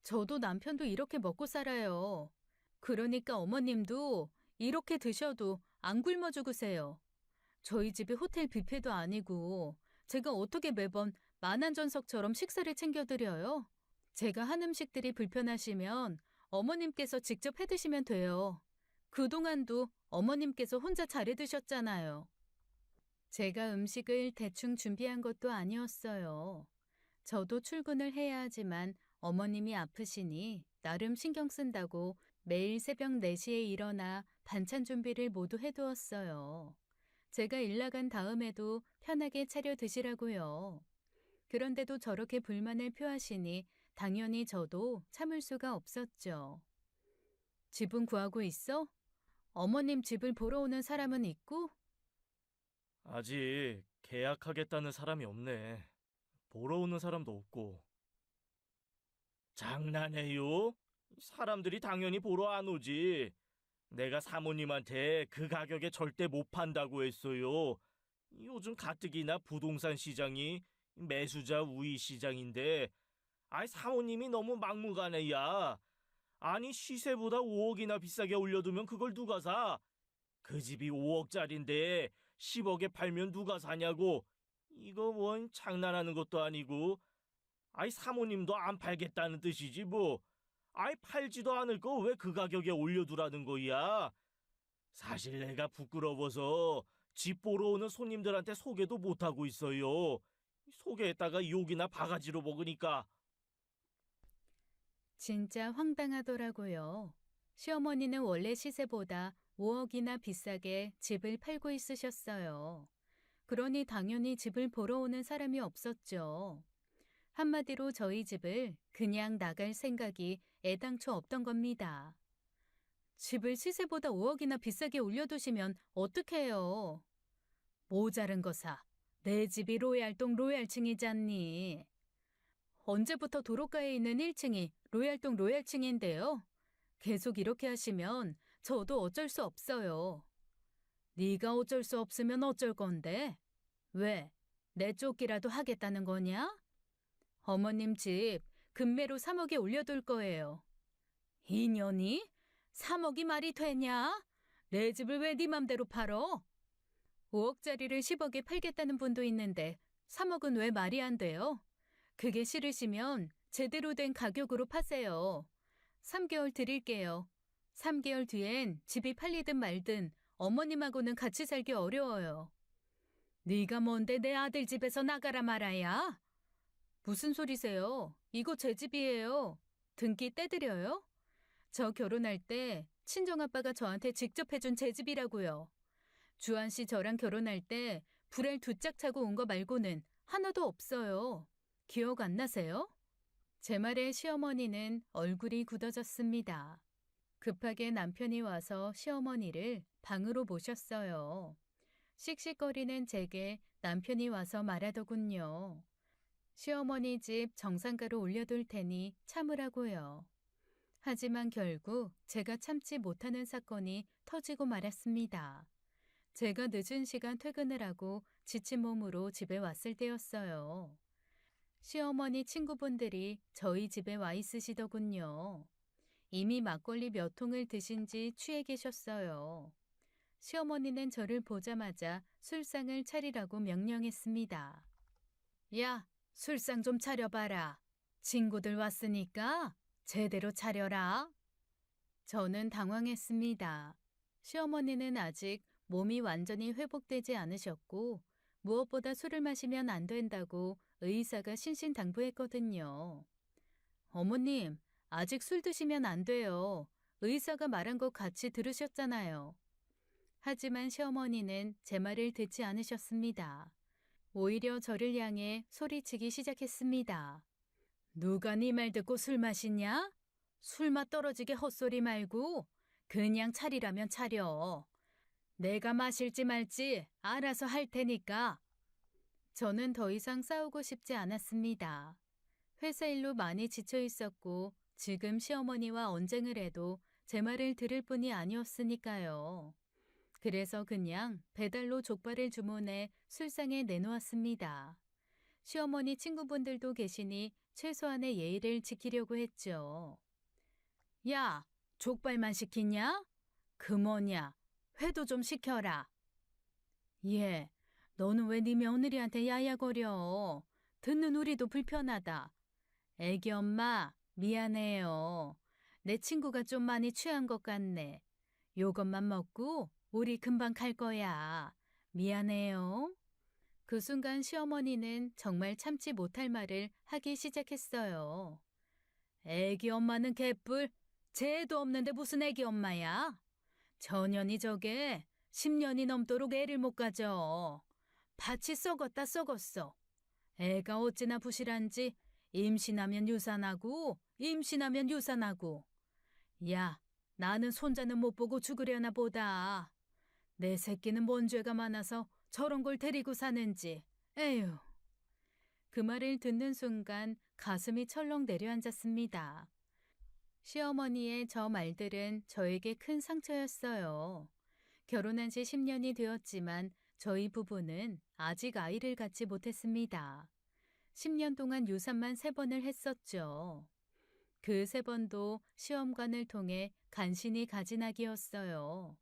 A: 저도 남편도 이렇게 먹고 살아요. 그러니까 어머님도 이렇게 드셔도 안 굶어 죽으세요. 저희 집이 호텔 뷔페도 아니고 제가 어떻게 매번 만안전석처럼 식사를 챙겨드려요? 제가 한 음식들이 불편하시면 어머님께서 직접 해드시면 돼요. 그동안도 어머님께서 혼자 잘해 드셨잖아요. 제가 음식을 대충 준비한 것도 아니었어요. 저도 출근을 해야 하지만 어머님이 아프시니 나름 신경 쓴다고 매일 새벽 4시에 일어나 반찬 준비를 모두 해두었어요. 제가 일 나간 다음에도 편하게 차려 드시라고요. 그런데도 저렇게 불만을 표하시니 당연히 저도 참을 수가 없었죠. 집은 구하고 있어? 어머님 집을 보러 오는 사람은 있고?
B: 아직 계약하겠다는 사람이 없네. 보러 오는 사람도 없고. 장난해요? 사람들이 당연히 보러 안 오지. 내가 사모님한테 그 가격에 절대 못 판다고 했어요. 요즘 가뜩이나 부동산 시장이 매수자 우위 시장인데, 아이 사모님이 너무 막무가내야. 아니 시세보다 5억이나 비싸게 올려두면 그걸 누가 사? 그 집이 5억짜린데 10억에 팔면 누가 사냐고. 이거 뭔 장난하는 것도 아니고. 아이 사모님도 안 팔겠다는 뜻이지 뭐. 아이 팔지도 않을 거 왜 그 가격에 올려두라는 거야? 사실 내가 부끄러워서 집 보러 오는 손님들한테 소개도 못하고 있어요. 소개했다가 욕이나 바가지로 먹으니까.
A: 진짜 황당하더라고요. 시어머니는 원래 시세보다 5억이나 비싸게 집을 팔고 있으셨어요. 그러니 당연히 집을 보러 오는 사람이 없었죠. 한마디로 저희 집을 그냥 나갈 생각이 애당초 없던 겁니다. 집을 시세보다 5억이나 비싸게 올려두시면 어떡해요? 모자른 거사. 내 집이 로얄동 로얄층이잖니. 언제부터 도로가에 있는 1층이 로얄동 로얄층인데요? 계속 이렇게 하시면 저도 어쩔 수 없어요. 네가 어쩔 수 없으면 어쩔 건데? 왜? 내쫓기라도 하겠다는 거냐? 어머님 집 금매로 3억에 올려둘 거예요. 2년이? 3억이 말이 되냐? 내 집을 왜 네 맘대로 팔어? 5억짜리를 10억에 팔겠다는 분도 있는데 3억은 왜 말이 안 돼요? 그게 싫으시면 제대로 된 가격으로 파세요. 3개월 드릴게요. 3개월 뒤엔 집이 팔리든 말든 어머님하고는 같이 살기 어려워요. 네가 뭔데 내 아들 집에서 나가라 말아야? 무슨 소리세요? 이거 제 집이에요. 등기 떼드려요? 저 결혼할 때 친정아빠가 저한테 직접 해준 제 집이라고요. 주한 씨 저랑 결혼할 때 불알 2짝 차고 온 거 말고는 하나도 없어요. 기억 안 나세요? 제 말에 시어머니는 얼굴이 굳어졌습니다. 급하게 남편이 와서 시어머니를 방으로 모셨어요. 씩씩거리는 제게 남편이 와서 말하더군요. 시어머니 집 정상가로 올려둘 테니 참으라고요. 하지만 결국 제가 참지 못하는 사건이 터지고 말았습니다. 제가 늦은 시간 퇴근을 하고 지친 몸으로 집에 왔을 때였어요. 시어머니 친구분들이 저희 집에 와 있으시더군요. 이미 막걸리 몇 통을 드신 지 취해 계셨어요. 시어머니는 저를 보자마자 술상을 차리라고 명령했습니다. 야, 술상 좀 차려봐라. 친구들 왔으니까 제대로 차려라. 저는 당황했습니다. 시어머니는 아직 몸이 완전히 회복되지 않으셨고 무엇보다 술을 마시면 안 된다고 의사가 신신당부했거든요. 어머님, 아직 술 드시면 안 돼요. 의사가 말한 거 같이 들으셨잖아요. 하지만 시어머니는 제 말을 듣지 않으셨습니다. 오히려 저를 향해 소리치기 시작했습니다. 누가 네 말 듣고 술 마시냐? 술맛 떨어지게 헛소리 말고 그냥 차리라면 차려. 내가 마실지 말지 알아서 할 테니까. 저는 더 이상 싸우고 싶지 않았습니다. 회사 일로 많이 지쳐 있었고 지금 시어머니와 언쟁을 해도 제 말을 들을 뿐이 아니었으니까요. 그래서 그냥 배달로 족발을 주문해 술상에 내놓았습니다. 시어머니 친구분들도 계시니 최소한의 예의를 지키려고 했죠. 야, 족발만 시키냐? 그 뭐냐, 회도 좀 시켜라. 예, 너는 왜 네 며느리한테 야야거려? 듣는 우리도 불편하다. 애기 엄마, 미안해요. 내 친구가 좀 많이 취한 것 같네. 요것만 먹고 우리 금방 갈 거야. 미안해요. 그 순간 시어머니는 정말 참지 못할 말을 하기 시작했어요. 애기 엄마는 개뿔. 죄도 없는데 무슨 애기 엄마야? 전년이 저게 10년이 넘도록 애를 못 가져. 밭이 썩었다 썩었어. 애가 어찌나 부실한지 임신하면 유산하고 임신하면 유산하고. 야, 나는 손자는 못 보고 죽으려나 보다. 내 새끼는 뭔 죄가 많아서 저런 걸 데리고 사는지. 에휴. 그 말을 듣는 순간 가슴이 철렁 내려앉았습니다. 시어머니의 저 말들은 저에게 큰 상처였어요. 결혼한 지 10년이 되었지만 저희 부부는 아직 아이를 갖지 못했습니다. 10년 동안 유산만 3번을 했었죠. 그 3번도 시험관을 통해 간신히 가진 아기였어요.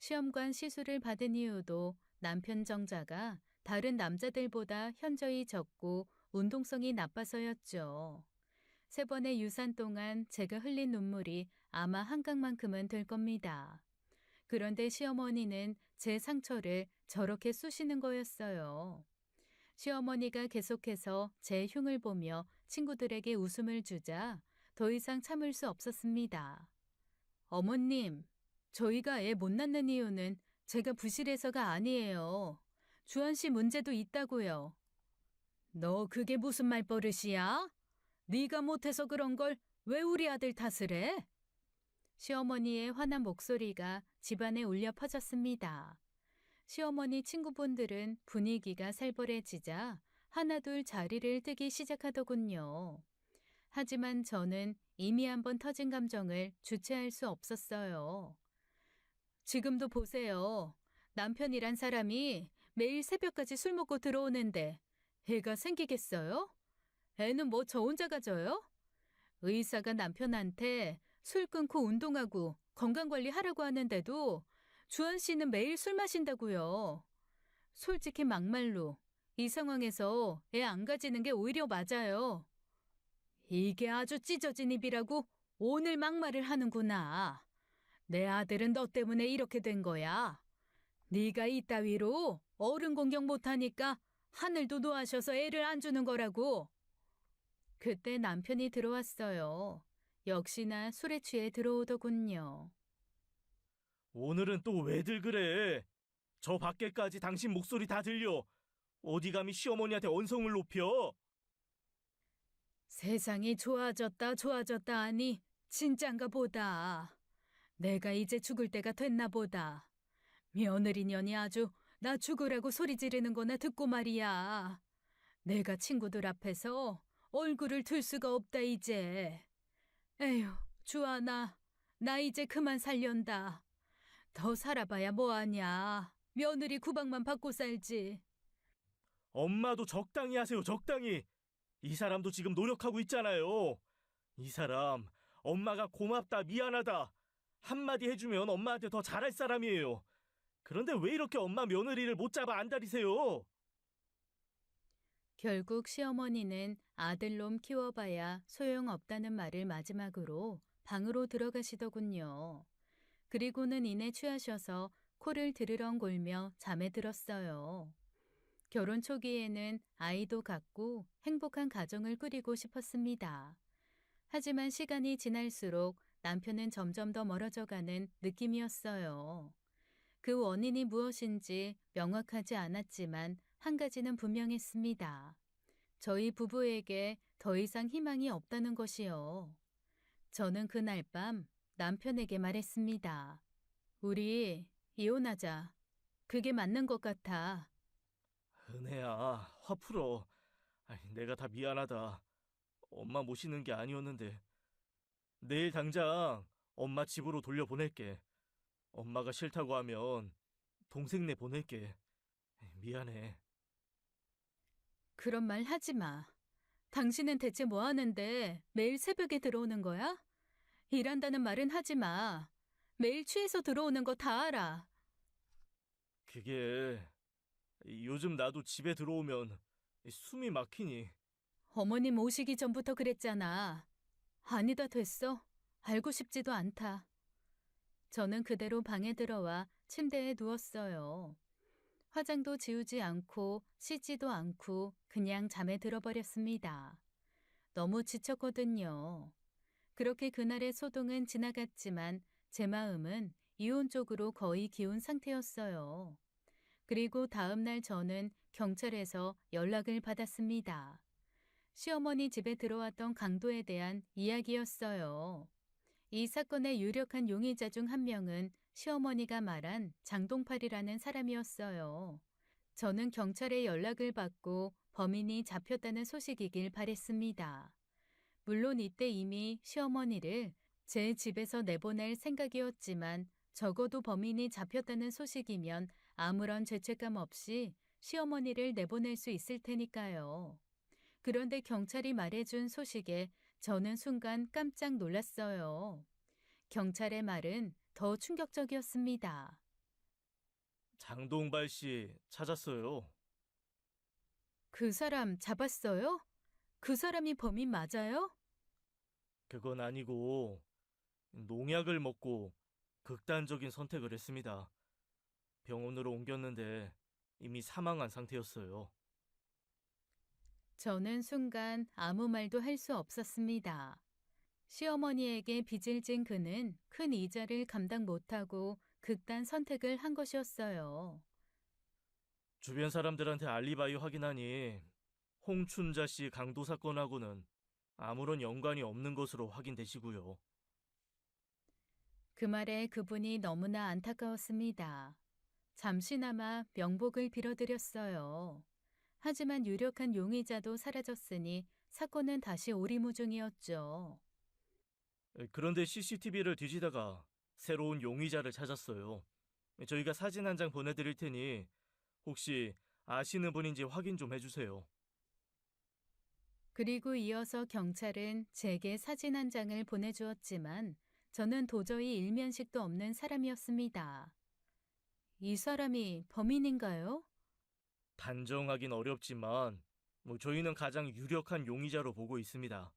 A: 시험관 시술을 받은 이유도 남편 정자가 다른 남자들보다 현저히 적고 운동성이 나빠서였죠. 3번의 유산 동안 제가 흘린 눈물이 아마 한강만큼은 될 겁니다. 그런데 시어머니는 제 상처를 저렇게 쑤시는 거였어요. 시어머니가 계속해서 제 흉을 보며 친구들에게 웃음을 주자 더 이상 참을 수 없었습니다. 어머님, 저희가 애 못 낳는 이유는 제가 부실해서가 아니에요. 주한 씨 문제도 있다고요. 너 그게 무슨 말버릇이야? 네가 못해서 그런 걸 왜 우리 아들 탓을 해? 시어머니의 화난 목소리가 집안에 울려 퍼졌습니다. 시어머니 친구분들은 분위기가 살벌해지자 하나둘 자리를 뜨기 시작하더군요. 하지만 저는 이미 한번 터진 감정을 주체할 수 없었어요. 지금도 보세요. 남편이란 사람이 매일 새벽까지 술 먹고 들어오는데 애가 생기겠어요? 애는 뭐 저 혼자 가져요? 의사가 남편한테 술 끊고 운동하고 건강관리 하라고 하는데도 주한 씨는 매일 술 마신다고요. 솔직히 막말로 이 상황에서 애 안 가지는 게 오히려 맞아요. 이게 아주 찢어진 입이라고 오늘 막말을 하는구나. 내 아들은 너 때문에 이렇게 된 거야. 네가 이따위로 어른 공경 못하니까 하늘도 노하셔서 애를 안 주는 거라고. 그때 남편이 들어왔어요. 역시나 술에 취해 들어오더군요.
B: 오늘은 또 왜들 그래? 저 밖에까지 당신 목소리 다 들려. 어디 감히 시어머니한테 언성을 높여?
A: 세상이 좋아졌다 하니 진짠가 보다. 내가 이제 죽을 때가 됐나 보다. 며느리년이 아주 나 죽으라고 소리 지르는 거나 듣고 말이야. 내가 친구들 앞에서 얼굴을 들 수가 없다 이제. 에휴, 주아나, 나 이제 그만 살련다. 더 살아봐야 뭐하냐. 며느리 구박만 받고 살지.
B: 엄마도 적당히 하세요, 적당히. 이 사람도 지금 노력하고 있잖아요. 이 사람, 엄마가 고맙다, 미안하다. 한마디 해주면 엄마한테 더 잘할 사람이에요. 그런데 왜 이렇게 엄마 며느리를 못 잡아 안달이세요?
A: 결국 시어머니는 아들놈 키워봐야 소용없다는 말을 마지막으로 방으로 들어가시더군요. 그리고는 이내 취하셔서 코를 드르렁 골며 잠에 들었어요. 결혼 초기에는 아이도 갖고 행복한 가정을 꾸리고 싶었습니다. 하지만 시간이 지날수록 남편은 점점 더 멀어져가는 느낌이었어요. 그 원인이 무엇인지 명확하지 않았지만 한 가지는 분명했습니다. 저희 부부에게 더 이상 희망이 없다는 것이요. 저는 그날 밤 남편에게 말했습니다. 우리 이혼하자. 그게 맞는 것 같아.
B: 은혜야, 화 풀어. 아이, 내가 다 미안하다. 엄마 모시는 게 아니었는데. 내일 당장 엄마 집으로 돌려보낼게. 엄마가 싫다고 하면 동생네 보낼게. 미안해.
A: 그런 말 하지 마. 당신은 대체 뭐 하는데 매일 새벽에 들어오는 거야? 일한다는 말은 하지 마. 매일 취해서 들어오는 거 다 알아.
B: 그게 요즘 나도 집에 들어오면 숨이 막히니.
A: 어머님 오시기 전부터 그랬잖아. 아니다 됐어. 알고 싶지도 않다. 저는 그대로 방에 들어와 침대에 누웠어요. 화장도 지우지 않고 씻지도 않고 그냥 잠에 들어버렸습니다. 너무 지쳤거든요. 그렇게 그날의 소동은 지나갔지만 제 마음은 이혼 쪽으로 거의 기운 상태였어요. 그리고 다음 날 저는 경찰에서 연락을 받았습니다. 시어머니 집에 들어왔던 강도에 대한 이야기였어요. 이 사건의 유력한 용의자 중 한 명은 시어머니가 말한 장동팔이라는 사람이었어요. 저는 경찰에 연락을 받고 범인이 잡혔다는 소식이길 바랬습니다. 물론 이때 이미 시어머니를 제 집에서 내보낼 생각이었지만 적어도 범인이 잡혔다는 소식이면 아무런 죄책감 없이 시어머니를 내보낼 수 있을 테니까요. 그런데 경찰이 말해준 소식에 저는 순간 깜짝 놀랐어요. 경찰의 말은 더 충격적이었습니다.
B: 장동발 씨 찾았어요.
A: 그 사람 잡았어요? 그 사람이 범인 맞아요?
B: 그건 아니고 농약을 먹고 극단적인 선택을 했습니다. 병원으로 옮겼는데 이미 사망한 상태였어요.
A: 저는 순간 아무 말도 할 수 없었습니다. 시어머니에게 빚을 진 그는 큰 이자를 감당 못하고 극단 선택을 한 것이었어요.
B: 주변 사람들한테 알리바이 확인하니 홍춘자 씨 강도 사건하고는 아무런 연관이 없는 것으로 확인되시고요.
A: 그 말에 그분이 너무나 안타까웠습니다. 잠시나마 명복을 빌어드렸어요. 하지만 유력한 용의자도 사라졌으니 사건은 다시 오리무중이었죠.
B: 그런데 CCTV를 뒤지다가 새로운 용의자를 찾았어요. 저희가 사진 한 장 보내드릴 테니 혹시 아시는 분인지 확인 좀 해주세요.
A: 그리고 이어서 경찰은 제게 사진 한 장을 보내주었지만 저는 도저히 일면식도 없는 사람이었습니다. 이 사람이 범인인가요?
B: 단정하긴 어렵지만 저희는 가장 유력한 용의자로 보고 있습니다.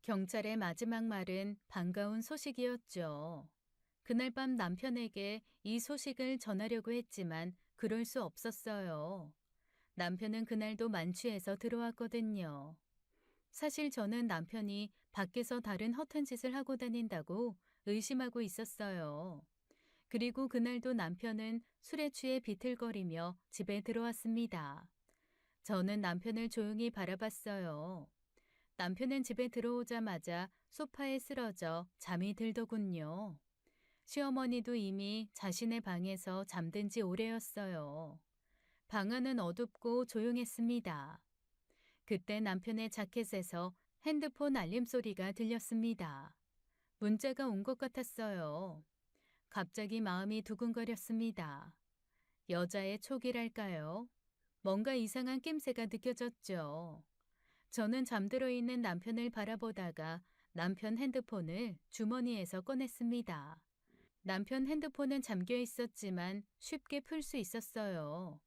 A: 경찰의 마지막 말은 반가운 소식이었죠. 그날 밤 남편에게 이 소식을 전하려고 했지만 그럴 수 없었어요. 남편은 그날도 만취해서 들어왔거든요. 사실 저는 남편이 밖에서 다른 허튼 짓을 하고 다닌다고 의심하고 있었어요. 그리고 그날도 남편은 술에 취해 비틀거리며 집에 들어왔습니다. 저는 남편을 조용히 바라봤어요. 남편은 집에 들어오자마자 소파에 쓰러져 잠이 들더군요. 시어머니도 이미 자신의 방에서 잠든 지 오래였어요. 방 안은 어둡고 조용했습니다. 그때 남편의 자켓에서 핸드폰 알림 소리가 들렸습니다. 문자가 온 것 같았어요. 갑자기 마음이 두근거렸습니다. 여자의 촉이랄까요? 뭔가 이상한 낌새가 느껴졌죠. 저는 잠들어 있는 남편을 바라보다가 남편 핸드폰을 주머니에서 꺼냈습니다. 남편 핸드폰은 잠겨 있었지만 쉽게 풀 수 있었어요.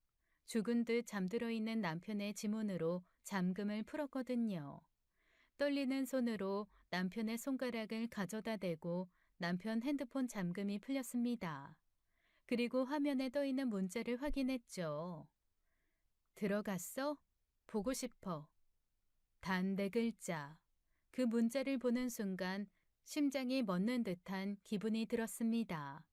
A: 죽은 듯 잠들어 있는 남편의 지문으로 잠금을 풀었거든요. 떨리는 손으로 남편의 손가락을 가져다 대고 남편 핸드폰 잠금이 풀렸습니다. 그리고 화면에 떠 있는 문자를 확인했죠. 들어갔어? 보고 싶어. 단 4글자. 그 문자를 보는 순간 심장이 멎는 듯한 기분이 들었습니다.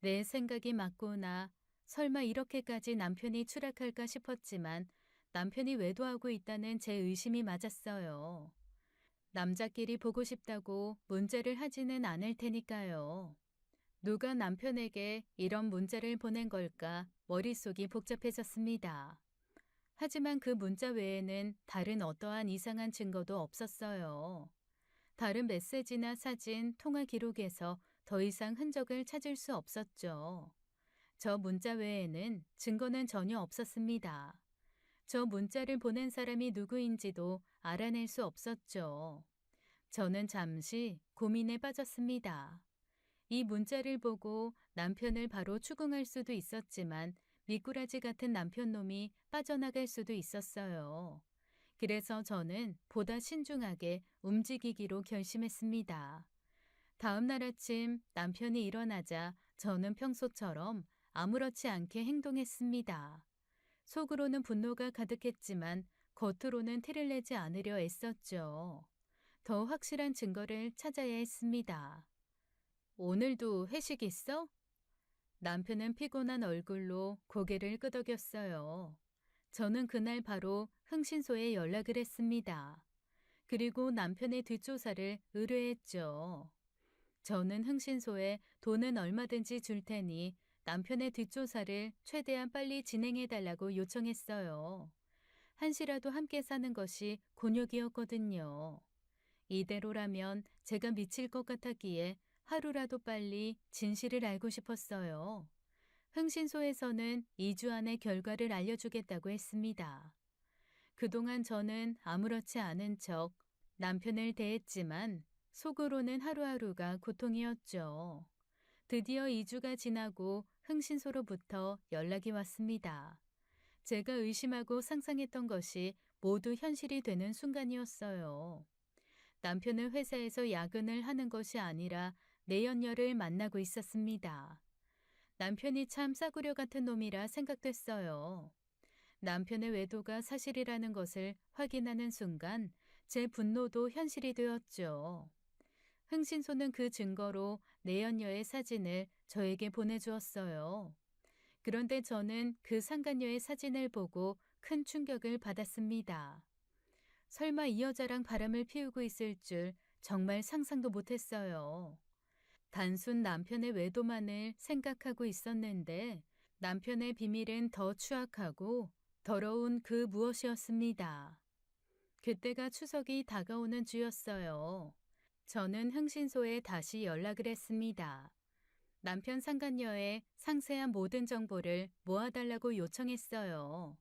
A: 내 생각이 맞구나. 설마 이렇게까지 남편이 추락할까 싶었지만 남편이 외도하고 있다는 제 의심이 맞았어요. 남자끼리 보고 싶다고 문자를 하지는 않을 테니까요. 누가 남편에게 이런 문자를 보낸 걸까 머릿속이 복잡해졌습니다. 하지만 그 문자 외에는 다른 어떠한 이상한 증거도 없었어요. 다른 메시지나 사진, 통화 기록에서 더 이상 흔적을 찾을 수 없었죠. 저 문자 외에는 증거는 전혀 없었습니다. 저 문자를 보낸 사람이 누구인지도 알아낼 수 없었죠. 저는 잠시 고민에 빠졌습니다. 이 문자를 보고 남편을 바로 추궁할 수도 있었지만 미꾸라지 같은 남편놈이 빠져나갈 수도 있었어요. 그래서 저는 보다 신중하게 움직이기로 결심했습니다. 다음 날 아침 남편이 일어나자 저는 평소처럼 아무렇지 않게 행동했습니다. 속으로는 분노가 가득했지만 겉으로는 티를 내지 않으려 애썼죠. 더 확실한 증거를 찾아야 했습니다. 오늘도 회식 있어? 남편은 피곤한 얼굴로 고개를 끄덕였어요. 저는 그날 바로 흥신소에 연락을 했습니다. 그리고 남편의 뒷조사를 의뢰했죠. 저는 흥신소에 돈은 얼마든지 줄 테니 남편의 뒷조사를 최대한 빨리 진행해달라고 요청했어요. 한시라도 함께 사는 것이 곤욕이었거든요. 이대로라면 제가 미칠 것 같았기에 하루라도 빨리 진실을 알고 싶었어요. 흥신소에서는 2주 안에 결과를 알려주겠다고 했습니다. 그동안 저는 아무렇지 않은 척 남편을 대했지만 속으로는 하루하루가 고통이었죠. 드디어 2주가 지나고 흥신소로부터 연락이 왔습니다. 제가 의심하고 상상했던 것이 모두 현실이 되는 순간이었어요. 남편은 회사에서 야근을 하는 것이 아니라 내연녀를 만나고 있었습니다. 남편이 참 싸구려 같은 놈이라 생각됐어요. 남편의 외도가 사실이라는 것을 확인하는 순간 제 분노도 현실이 되었죠. 흥신소는 그 증거로 내연녀의 사진을 저에게 보내주었어요. 그런데 저는 그 상간녀의 사진을 보고 큰 충격을 받았습니다. 설마 이 여자랑 바람을 피우고 있을 줄 정말 상상도 못했어요. 단순 남편의 외도만을 생각하고 있었는데 남편의 비밀은 더 추악하고 더러운 그 무엇이었습니다. 그때가 추석이 다가오는 주였어요. 저는 흥신소에 다시 연락을 했습니다. 남편 상간녀의 상세한 모든 정보를 모아달라고 요청했어요.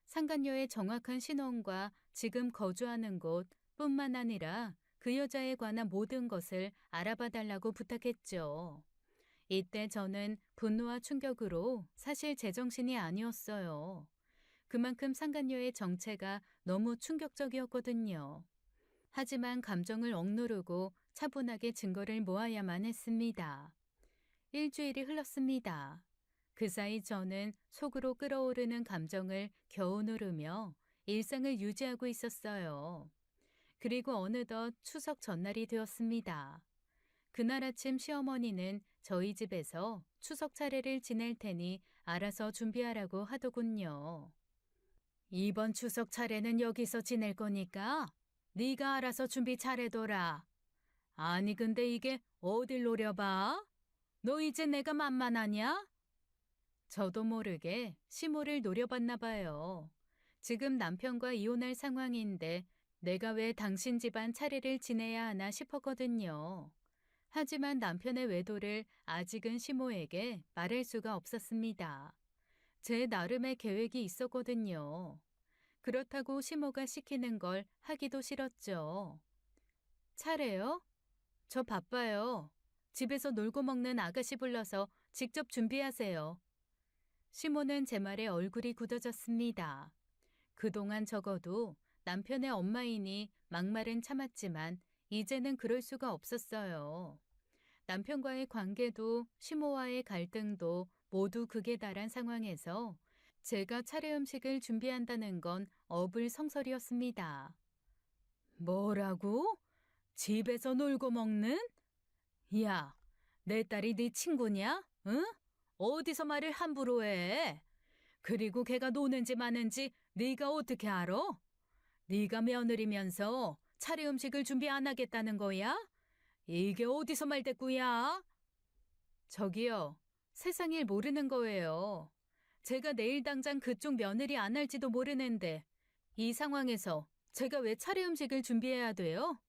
A: 상간녀의 정확한 신원과 지금 거주하는 곳 뿐만 아니라 그 여자에 관한 모든 것을 알아봐 달라고 부탁했죠. 이때 저는 분노와 충격으로 사실 제정신이 아니었어요. 그만큼 상간녀의 정체가 너무 충격적이었거든요. 하지만 감정을 억누르고 차분하게 증거를 모아야만 했습니다. 일주일이 흘렀습니다. 그 사이 저는 속으로 끓어오르는 감정을 겨우 누르며 일상을 유지하고 있었어요. 그리고 어느덧 추석 전날이 되었습니다. 그날 아침 시어머니는 저희 집에서 추석 차례를 지낼 테니 알아서 준비하라고 하더군요. 이번 추석 차례는 여기서 지낼 거니까 네가 알아서 준비 잘해둬라. 아니 근데 이게 어딜 노려봐? 너 이제 내가 만만하냐? 저도 모르게 시모를 노려봤나 봐요. 지금 남편과 이혼할 상황인데 내가 왜 당신 집안 차례를 지내야 하나 싶었거든요. 하지만 남편의 외도를 아직은 시모에게 말할 수가 없었습니다. 제 나름의 계획이 있었거든요. 그렇다고 시모가 시키는 걸 하기도 싫었죠. 차례요? 저 바빠요. 집에서 놀고 먹는 아가씨 불러서 직접 준비하세요. 시모는 제 말에 얼굴이 굳어졌습니다. 그동안 적어도 남편의 엄마이니 막말은 참았지만 이제는 그럴 수가 없었어요. 남편과의 관계도 시모와의 갈등도 모두 극에 달한 상황에서 제가 차례 음식을 준비한다는 건 어불성설이었습니다. 뭐라고? 집에서 놀고 먹는? 야, 내 딸이 네 친구냐? 응? 어디서 말을 함부로 해? 그리고 걔가 노는지 마는지 네가 어떻게 알아? 네가 며느리면서 차례 음식을 준비 안 하겠다는 거야? 이게 어디서 말대꾸야? 저기요, 세상 일 모르는 거예요. 제가 내일 당장 그쪽 며느리 안 할지도 모르는데 이 상황에서 제가 왜 차례 음식을 준비해야 돼요?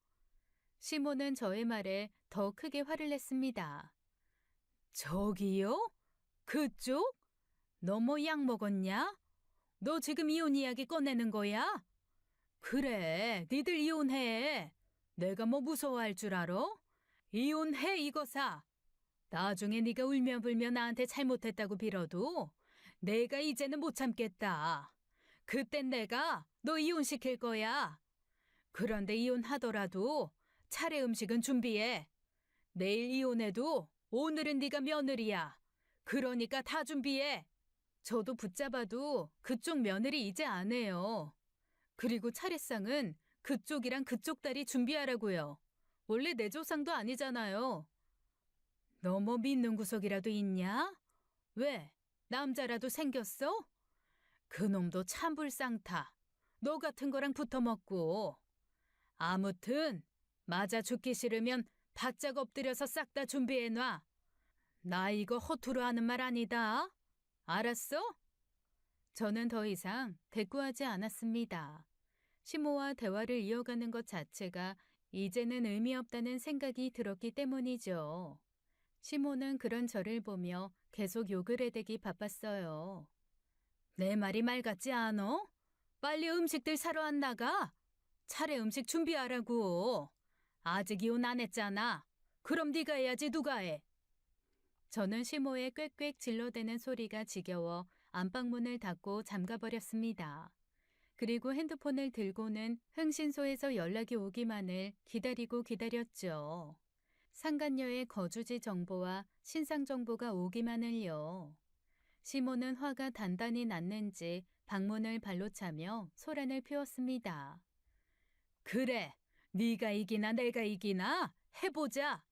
A: 시모는 저의 말에 더 크게 화를 냈습니다. 저기요? 그쪽? 너 뭐 약 먹었냐? 너 지금 이혼 이야기 꺼내는 거야? 그래, 니들 이혼해. 내가 뭐 무서워할 줄 알아? 이혼해 이거사. 나중에 네가 울며 불며 나한테 잘못했다고 빌어도 내가 이제는 못 참겠다. 그땐 내가 너 이혼시킬 거야. 그런데 이혼하더라도 차례 음식은 준비해. 내일 이혼해도 오늘은 네가 며느리야. 그러니까 다 준비해. 저도 붙잡아도 그쪽 며느리 이제 안 해요. 그리고 차례상은 그쪽이랑 그쪽 딸이 준비하라고요. 원래 내 조상도 아니잖아요. 너 뭐 믿는 구석이라도 있냐? 왜? 남자라도 생겼어? 그놈도 참 불쌍타. 너 같은 거랑 붙어먹고. 아무튼 맞아 죽기 싫으면 바짝 엎드려서 싹 다 준비해놔. 나 이거 허투루 하는 말 아니다. 알았어? 저는 더 이상 대꾸하지 않았습니다. 시모와 대화를 이어가는 것 자체가 이제는 의미 없다는 생각이 들었기 때문이죠. 시모는 그런 저를 보며 계속 욕을 해대기 바빴어요. 내 말이 말 같지 않어? 빨리 음식들 사러 안 나가? 차례 음식 준비하라고. 아직 이혼 안 했잖아. 그럼 네가 해야지 누가 해? 저는 시모의 꽥꽥 질러대는 소리가 지겨워 안방문을 닫고 잠가버렸습니다. 그리고 핸드폰을 들고는 흥신소에서 연락이 오기만을 기다리고 기다렸죠. 상간녀의 거주지 정보와 신상 정보가 오기만을요. 시모는 화가 단단히 났는지 방문을 발로 차며 소란을 피웠습니다. 그래, 네가 이기나 내가 이기나 해보자.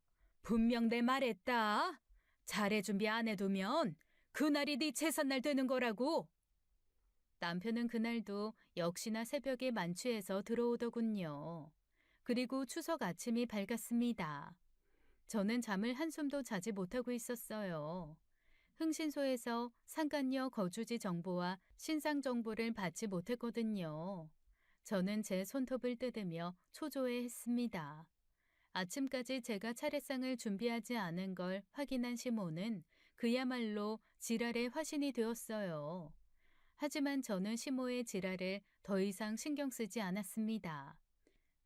A: 분명 내 말했다. 차례 준비 안 해두면 그날이 네 재산날 되는 거라고. 남편은 그날도 역시나 새벽에 만취해서 들어오더군요. 그리고 추석 아침이 밝았습니다. 저는 잠을 한숨도 자지 못하고 있었어요. 흥신소에서 상간녀 거주지 정보와 신상 정보를 받지 못했거든요. 저는 제 손톱을 뜯으며 초조해했습니다. 아침까지 제가 차례상을 준비하지 않은 걸 확인한 시모는 그야말로 지랄의 화신이 되었어요. 하지만 저는 시모의 지랄을 더 이상 신경 쓰지 않았습니다.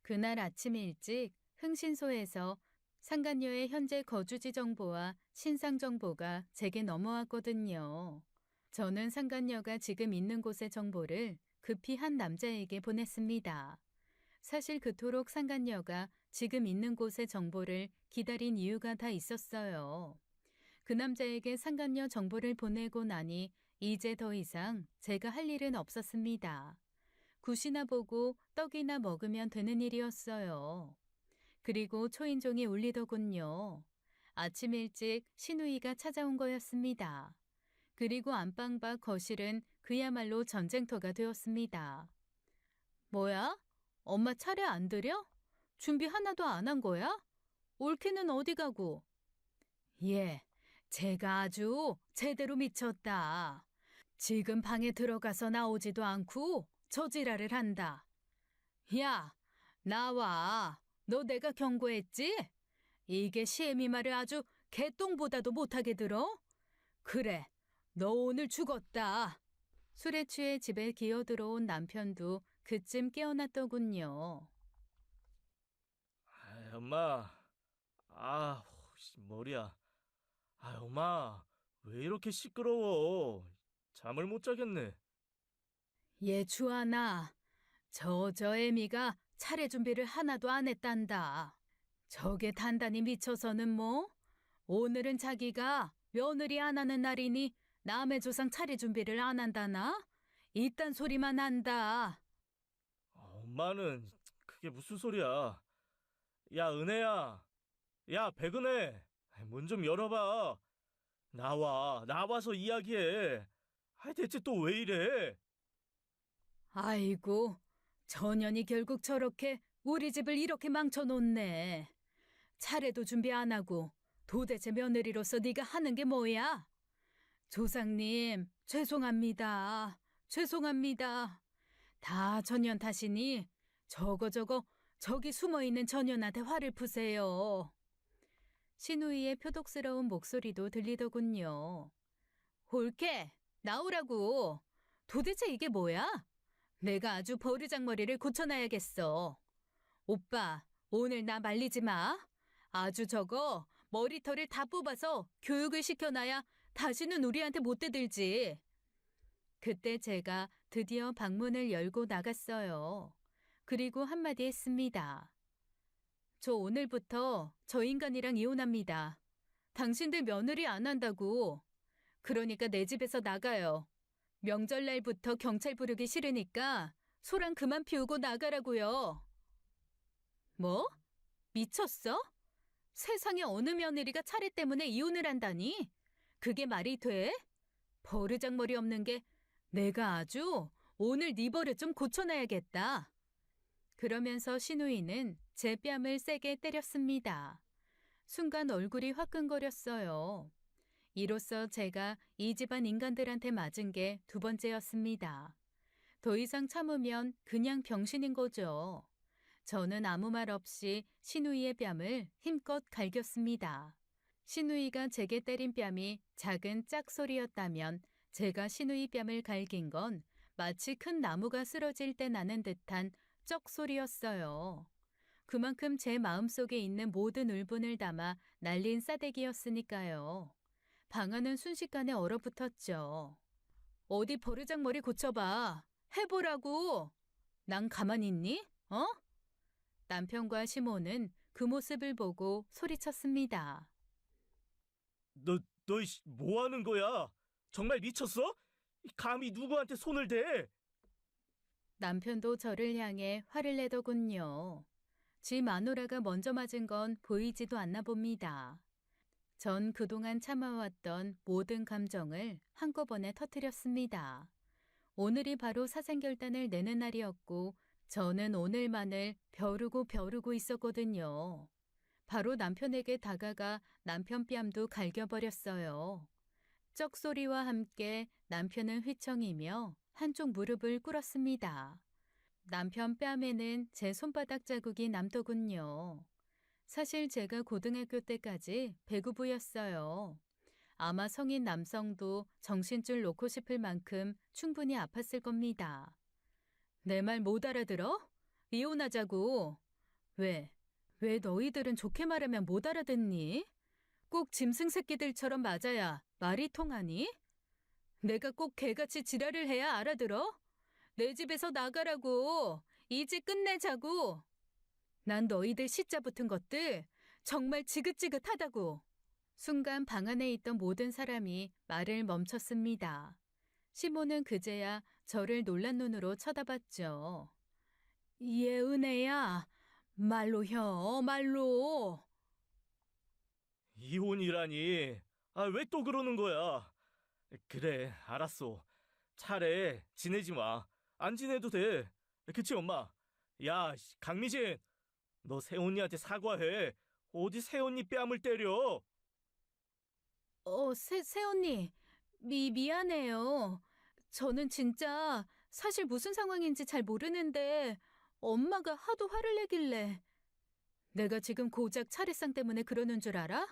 A: 그날 아침 일찍 흥신소에서 상간녀의 현재 거주지 정보와 신상 정보가 제게 넘어왔거든요. 저는 상간녀가 지금 있는 곳의 정보를 급히 한 남자에게 보냈습니다. 사실 그토록 상간녀가 지금 있는 곳의 정보를 기다린 이유가 다 있었어요. 그 남자에게 상간녀 정보를 보내고 나니 이제 더 이상 제가 할 일은 없었습니다. 굿이나 보고 떡이나 먹으면 되는 일이었어요. 그리고 초인종이 울리더군요. 아침 일찍 신우이가 찾아온 거였습니다. 그리고 안방 밖 거실은 그야말로 전쟁터가 되었습니다. 뭐야? 엄마 차례 안 드려? 준비 하나도 안 한 거야? 올케는 어디 가고? 예, 제가 아주 제대로 미쳤다. 지금 방에 들어가서 나오지도 않고 저지랄을 한다. 야, 나와. 너 내가 경고했지? 이게 시애미 말을 아주 개똥보다도 못하게 들어? 그래, 너 오늘 죽었다. 술에 취해 집에 기어들어온 남편도 그쯤 깨어났더군요.
B: 엄마. 머리야. 엄마. 왜 이렇게 시끄러워? 잠을 못 자겠네.
A: 얘 주하나, 저 애미가 차례 준비를 하나도 안 했단다. 저게 단단히 미쳐서는 뭐? 오늘은 자기가 며느리 안 하는 날이니 남의 조상 차례 준비를 안 한다나? 이딴 소리만 한다.
B: 엄마는 그게 무슨 소리야? 야, 은혜야. 야, 백은혜. 문 좀 열어봐. 나와서 이야기해. 대체 또 왜 이래?
A: 아이고, 전현이 결국 저렇게 우리 집을 이렇게 망쳐놓네. 차례도 준비 안 하고 도대체 며느리로서 네가 하는 게 뭐야? 조상님, 죄송합니다. 죄송합니다. 다 전현 탓이니 저거 저기 숨어있는 전현한테 화를 푸세요. 신우이의 표독스러운 목소리도 들리더군요. 홀케, 나오라고. 도대체 이게 뭐야? 내가 아주 버르장머리를 고쳐놔야겠어. 오빠, 오늘 나 말리지 마. 아주 저거 머리털을 다 뽑아서 교육을 시켜놔야 다시는 우리한테 못 대들지. 그때 제가 드디어 방문을 열고 나갔어요. 그리고 한마디 했습니다. 저 오늘부터 저 인간이랑 이혼합니다. 당신들 며느리 안 한다고. 그러니까 내 집에서 나가요. 명절날부터 경찰 부르기 싫으니까 소란 그만 피우고 나가라고요. 뭐? 미쳤어? 세상에 어느 며느리가 차례 때문에 이혼을 한다니? 그게 말이 돼? 버르장머리 없는 게 내가 아주 오늘 네 버릇 좀 고쳐놔야겠다. 그러면서 신우이는 제 뺨을 세게 때렸습니다. 순간 얼굴이 화끈거렸어요. 이로써 제가 이 집안 인간들한테 맞은 게 두 번째였습니다. 더 이상 참으면 그냥 병신인 거죠. 저는 아무 말 없이 신우이의 뺨을 힘껏 갈겼습니다. 신우이가 제게 때린 뺨이 작은 짝소리였다면 제가 신우이 뺨을 갈긴 건 마치 큰 나무가 쓰러질 때 나는 듯한 쩍소리였어요. 그만큼 제 마음속에 있는 모든 울분을 담아 날린 싸대기였으니까요. 방아는 순식간에 얼어붙었죠. 어디 버르장머리 고쳐봐. 해보라고. 난 가만히 있니? 어? 남편과 시모는 그 모습을 보고 소리쳤습니다.
B: 뭐 하는 거야? 정말 미쳤어? 감히 누구한테 손을 대?
A: 남편도 저를 향해 화를 내더군요. 지 마누라가 먼저 맞은 건 보이지도 않나 봅니다. 전 그동안 참아왔던 모든 감정을 한꺼번에 터뜨렸습니다. 오늘이 바로 사생결단을 내는 날이었고 저는 오늘만을 벼르고 있었거든요. 바로 남편에게 다가가 남편 뺨도 갈겨버렸어요. 쩍소리와 함께 남편은 휘청이며 한쪽 무릎을 꿇었습니다. 남편 뺨에는 제 손바닥 자국이 남더군요. 사실 제가 고등학교 때까지 배구부였어요. 아마 성인 남성도 정신줄 놓고 싶을 만큼 충분히 아팠을 겁니다. 내 말 못 알아들어? 이혼하자고. 왜? 왜 너희들은 좋게 말하면 못 알아듣니? 꼭 짐승 새끼들처럼 맞아야 말이 통하니? 내가 꼭 개같이 지랄을 해야 알아들어? 내 집에서 나가라고. 이제 끝내자고. 난 너희들 시자 붙은 것들 정말 지긋지긋하다고. 순간 방 안에 있던 모든 사람이 말을 멈췄습니다. 시모는 그제야 저를 놀란 눈으로 쳐다봤죠. 예은혜야, 말로 혀, 말로.
B: 이혼이라니. 왜 또 그러는 거야? 그래, 알았어. 차례 지내지 마. 안 지내도 돼. 그치, 엄마? 야, 강미진, 너 새언니한테 사과해. 어디 새언니 뺨을 때려?
A: 새언니, 미안해요. 저는 진짜 사실 무슨 상황인지 잘 모르는데 엄마가 하도 화를 내길래. 내가 지금 고작 차례상 때문에 그러는 줄 알아?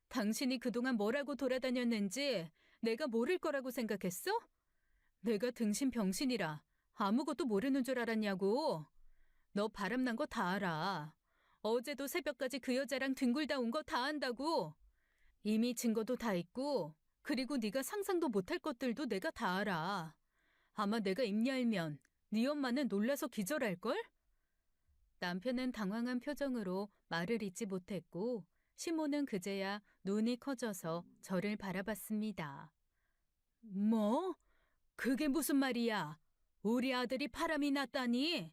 A: 당신이 그동안 뭐라고 돌아다녔는지 내가 모를 거라고 생각했어? 내가 등신 병신이라 아무것도 모르는 줄 알았냐고. 너 바람난 거 다 알아. 어제도 새벽까지 그 여자랑 뒹굴다 온 거 다 안다고. 이미 증거도 다 있고 그리고 네가 상상도 못할 것들도 내가 다 알아. 아마 내가 입 열면 네 엄마는 놀라서 기절할걸? 남편은 당황한 표정으로 말을 잇지 못했고 시모는 그제야 눈이 커져서 저를 바라봤습니다. 뭐? 그게 무슨 말이야? 우리 아들이 바람이 났다니?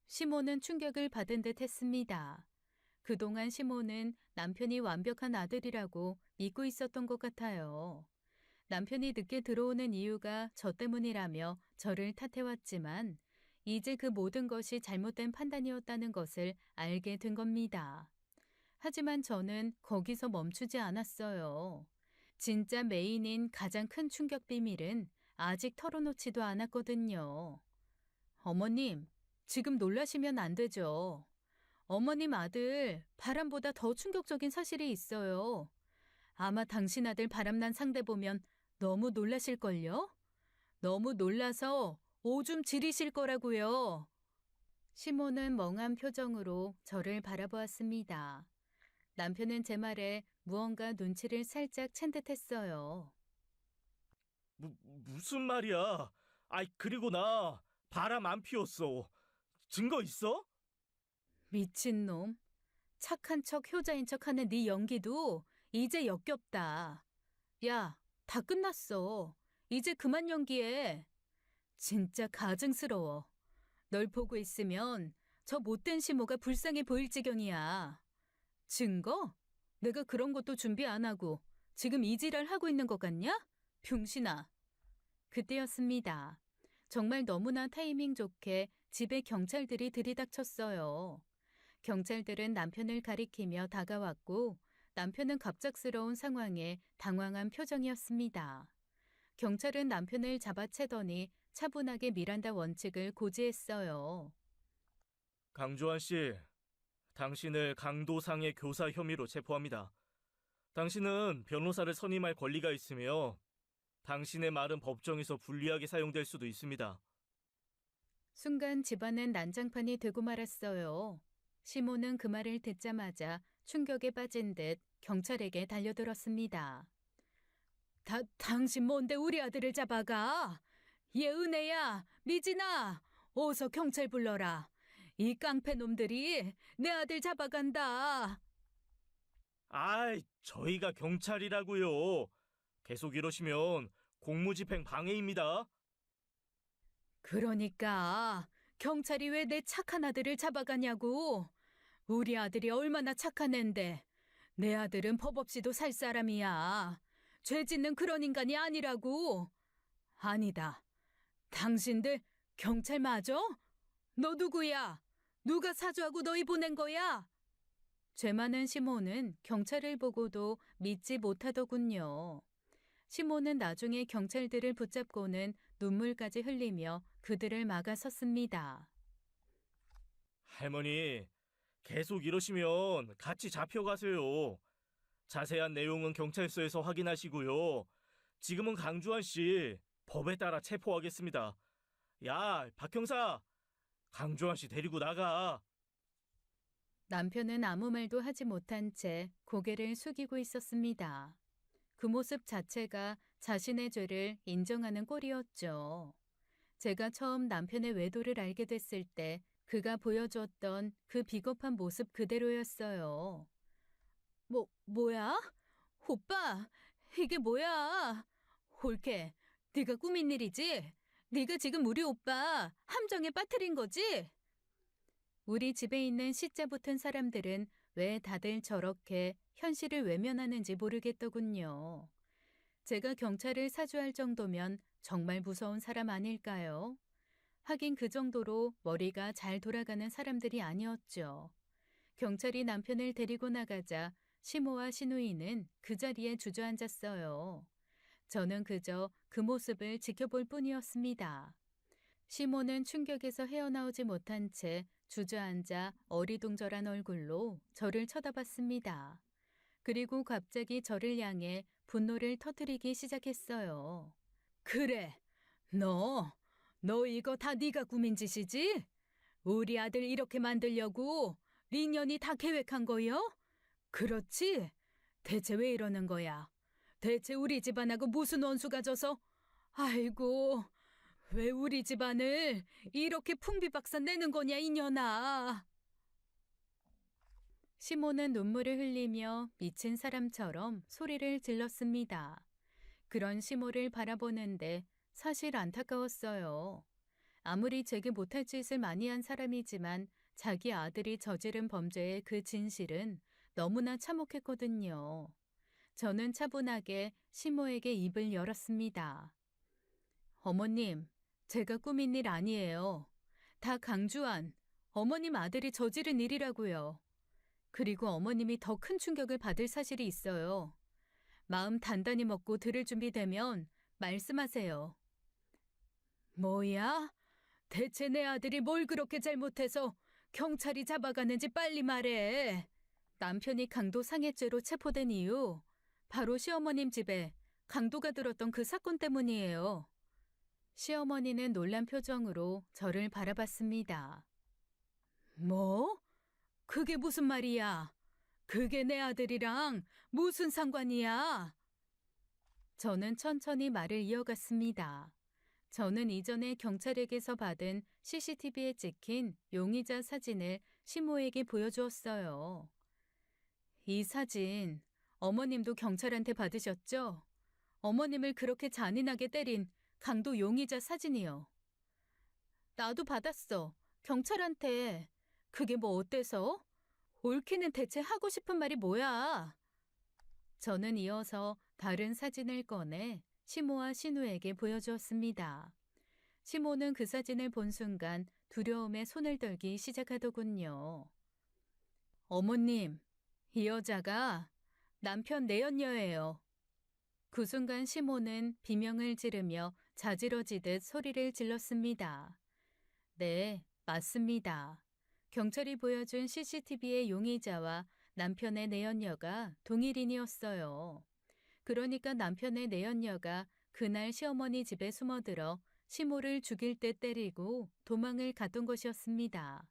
A: 시모는 충격을 받은 듯 했습니다. 그동안 시모는 남편이 완벽한 아들이라고 믿고 있었던 것 같아요. 남편이 늦게 들어오는 이유가 저 때문이라며 저를 탓해왔지만 이제 그 모든 것이 잘못된 판단이었다는 것을 알게 된 겁니다. 하지만 저는 거기서 멈추지 않았어요. 진짜 메인인 가장 큰 충격 비밀은 아직 털어놓지도 않았거든요. 어머님, 지금 놀라시면 안 되죠. 어머님 아들 바람보다 더 충격적인 사실이 있어요. 아마 당신 아들 바람난 상대 보면 너무 놀라실걸요? 너무 놀라서 오줌 지리실 거라고요. 시모는 멍한 표정으로 저를 바라보았습니다. 남편은 제 말에 무언가 눈치를 살짝 챈 듯했어요.
B: 무슨 말이야? 그리고 나 바람 안 피웠어. 증거 있어?
A: 미친놈. 착한 척 효자인 척하는 네 연기도 이제 역겹다. 야, 다 끝났어. 이제 그만 연기해. 진짜 가증스러워. 널 보고 있으면 저 못된 시모가 불쌍해 보일 지경이야. 증거? 내가 그런 것도 준비 안 하고 지금 이 지랄 하고 있는 것 같냐? 병신아. 그때였습니다. 정말 너무나 타이밍 좋게 집에 경찰들이 들이닥쳤어요. 경찰들은 남편을 가리키며 다가왔고 남편은 갑작스러운 상황에 당황한 표정이었습니다. 경찰은 남편을 잡아채더니 차분하게 미란다 원칙을 고지했어요.
B: 강주환 씨, 당신을 강도상해 교사 혐의로 체포합니다. 당신은 변호사를 선임할 권리가 있으며 당신의 말은 법정에서 불리하게 사용될 수도 있습니다.
A: 순간 집안은 난장판이 되고 말았어요. 시모는 그 말을 듣자마자 충격에 빠진 듯 경찰에게 달려들었습니다. 당신 뭔데 우리 아들을 잡아가? 얘 은혜야, 미진아, 어서 경찰 불러라. 이 깡패 놈들이 내 아들 잡아간다.
B: 아이, 저희가 경찰이라고요. 계속 이러시면 공무집행 방해입니다.
A: 그러니까 경찰이 왜 내 착한 아들을 잡아가냐고. 우리 아들이 얼마나 착한 앤데. 내 아들은 법 없이도 살 사람이야. 죄 짓는 그런 인간이 아니라고. 아니다. 당신들 경찰 맞아? 너 누구야? 누가 사주하고 너희 보낸 거야? 죄 많은 시모는 경찰을 보고도 믿지 못하더군요. 시모는 나중에 경찰들을 붙잡고는 눈물까지 흘리며 그들을 막아섰습니다.
B: 할머니, 계속 이러시면 같이 잡혀가세요. 자세한 내용은 경찰서에서 확인하시고요. 지금은 강주환 씨 법에 따라 체포하겠습니다. 야, 박 형사, 강주환 씨 데리고 나가.
A: 남편은 아무 말도 하지 못한 채 고개를 숙이고 있었습니다. 그 모습 자체가 자신의 죄를 인정하는 꼴이었죠. 제가 처음 남편의 외도를 알게 됐을 때 그가 보여주었던 그 비겁한 모습 그대로였어요. 뭐야? 오빠, 이게 뭐야? 홀케, 네가 꾸민 일이지? 네가 지금 우리 오빠 함정에 빠뜨린 거지? 우리 집에 있는 C자 붙은 사람들은 왜 다들 저렇게 현실을 외면하는지 모르겠더군요. 제가 경찰을 사주할 정도면 정말 무서운 사람 아닐까요? 하긴 그 정도로 머리가 잘 돌아가는 사람들이 아니었죠. 경찰이 남편을 데리고 나가자 시모와 시누이는 그 자리에 주저앉았어요. 저는 그저 그 모습을 지켜볼 뿐이었습니다. 시모는 충격에서 헤어나오지 못한 채 주저앉아 어리둥절한 얼굴로 저를 쳐다봤습니다. 그리고 갑자기 저를 향해 분노를 터뜨리기 시작했어요. 그래, 너 이거 다 네가 꾸민 짓이지? 우리 아들 이렇게 만들려고 링년이 다 계획한 거요? 그렇지? 대체 왜 이러는 거야? 대체 우리 집안하고 무슨 원수가 져서? 아이고, 왜 우리 집안을 이렇게 풍비박산 내는 거냐 이년아. 시모는 눈물을 흘리며 미친 사람처럼 소리를 질렀습니다. 그런 시모를 바라보는데 사실 안타까웠어요. 아무리 제게 못할 짓을 많이 한 사람이지만 자기 아들이 저지른 범죄의 그 진실은 너무나 참혹했거든요. 저는 차분하게 시모에게 입을 열었습니다. 어머님, 제가 꾸민 일 아니에요. 다 강주한 어머님 아들이 저지른 일이라고요. 그리고 어머님이 더 큰 충격을 받을 사실이 있어요. 마음 단단히 먹고 들을 준비되면 말씀하세요. 뭐야? 대체 내 아들이 뭘 그렇게 잘못해서 경찰이 잡아가는지 빨리 말해. 남편이 강도 상해죄로 체포된 이유 바로 시어머님 집에 강도가 들었던 그 사건 때문이에요. 시어머니는 놀란 표정으로 저를 바라봤습니다. 뭐? 그게 무슨 말이야? 그게 내 아들이랑 무슨 상관이야? 저는 천천히 말을 이어갔습니다. 저는 이전에 경찰에게서 받은 CCTV에 찍힌 용의자 사진을 시모에게 보여주었어요. 이 사진, 어머님도 경찰한테 받으셨죠? 어머님을 그렇게 잔인하게 때린 강도 용의자 사진이요. 나도 받았어. 경찰한테. 그게 뭐 어때서? 올케는 대체 하고 싶은 말이 뭐야? 저는 이어서 다른 사진을 꺼내 시모와 신우에게 보여주었습니다. 시모는 그 사진을 본 순간 두려움에 손을 떨기 시작하더군요. 어머님, 이 여자가 남편 내연녀예요. 그 순간 시모는 비명을 지르며 자지러지듯 소리를 질렀습니다. 네, 맞습니다. 경찰이 보여준 CCTV의 용의자와 남편의 내연녀가 동일인이었어요. 그러니까 남편의 내연녀가 그날 시어머니 집에 숨어들어 시모를 죽일 때 때리고 도망을 갔던 것이었습니다.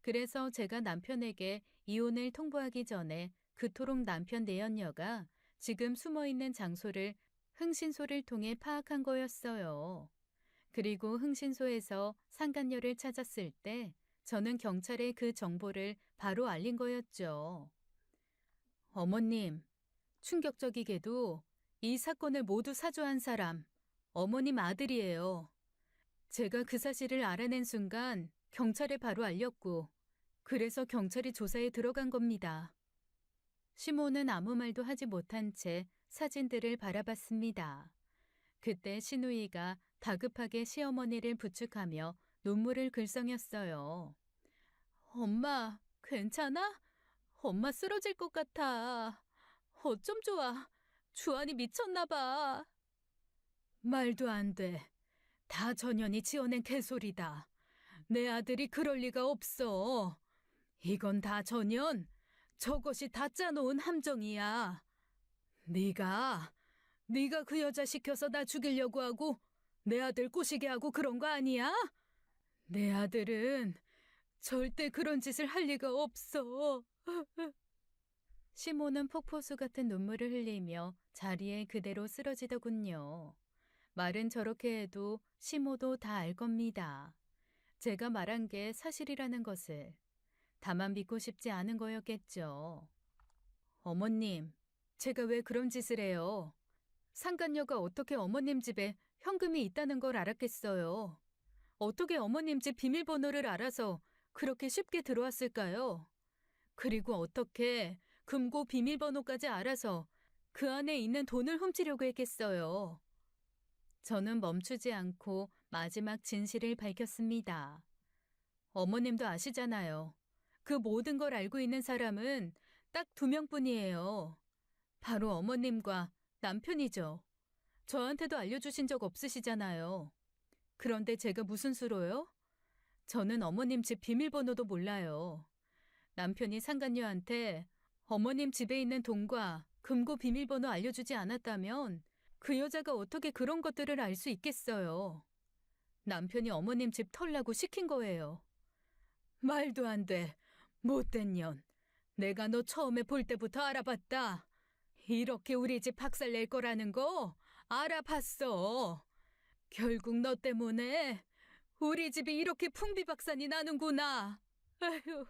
A: 그래서 제가 남편에게 이혼을 통보하기 전에 그토록 남편 내연녀가 지금 숨어 있는 장소를 흥신소를 통해 파악한 거였어요. 그리고 흥신소에서 상간녀를 찾았을 때 저는 경찰에 그 정보를 바로 알린 거였죠. 어머님, 충격적이게도 이 사건을 모두 사주한 사람, 어머님 아들이에요. 제가 그 사실을 알아낸 순간 경찰에 바로 알렸고, 그래서 경찰이 조사에 들어간 겁니다. 시모는 아무 말도 하지 못한 채 사진들을 바라봤습니다. 그때 신우이가 다급하게 시어머니를 부축하며 눈물을 글썽였어요. 엄마, 괜찮아? 엄마 쓰러질 것 같아. 어쩜 좋아. 주한이 미쳤나 봐. 말도 안 돼. 다 전현이 지어낸 개소리다. 내 아들이 그럴 리가 없어. 이건 다 전현. 저것이 다 짜놓은 함정이야. 네가 그 여자 시켜서 나 죽이려고 하고 내 아들 꼬시게 하고 그런 거 아니야? 내 아들은 절대 그런 짓을 할 리가 없어. 시모는 폭포수 같은 눈물을 흘리며 자리에 그대로 쓰러지더군요. 말은 저렇게 해도 시모도 다 알 겁니다. 제가 말한 게 사실이라는 것을. 다만 믿고 싶지 않은 거였겠죠. 어머님, 제가 왜 그런 짓을 해요? 상간녀가 어떻게 어머님 집에 현금이 있다는 걸 알았겠어요? 어떻게 어머님 집 비밀번호를 알아서 그렇게 쉽게 들어왔을까요? 그리고 어떻게 금고 비밀번호까지 알아서 그 안에 있는 돈을 훔치려고 했겠어요? 저는 멈추지 않고 마지막 진실을 밝혔습니다. 어머님도 아시잖아요. 그 모든 걸 알고 있는 사람은 딱 2명뿐이에요. 바로 어머님과 남편이죠. 저한테도 알려주신 적 없으시잖아요. 그런데 제가 무슨 수로요? 저는 어머님 집 비밀번호도 몰라요. 남편이 상간녀한테 어머님 집에 있는 돈과 금고 비밀번호 알려주지 않았다면 그 여자가 어떻게 그런 것들을 알 수 있겠어요. 남편이 어머님 집 털라고 시킨 거예요. 말도 안 돼. 못된 년. 내가 너 처음에 볼 때부터 알아봤다. 이렇게 우리 집 박살낼 거라는 거 알아봤어. 결국 너 때문에 우리 집이 이렇게 풍비박산이 나는구나. 아휴.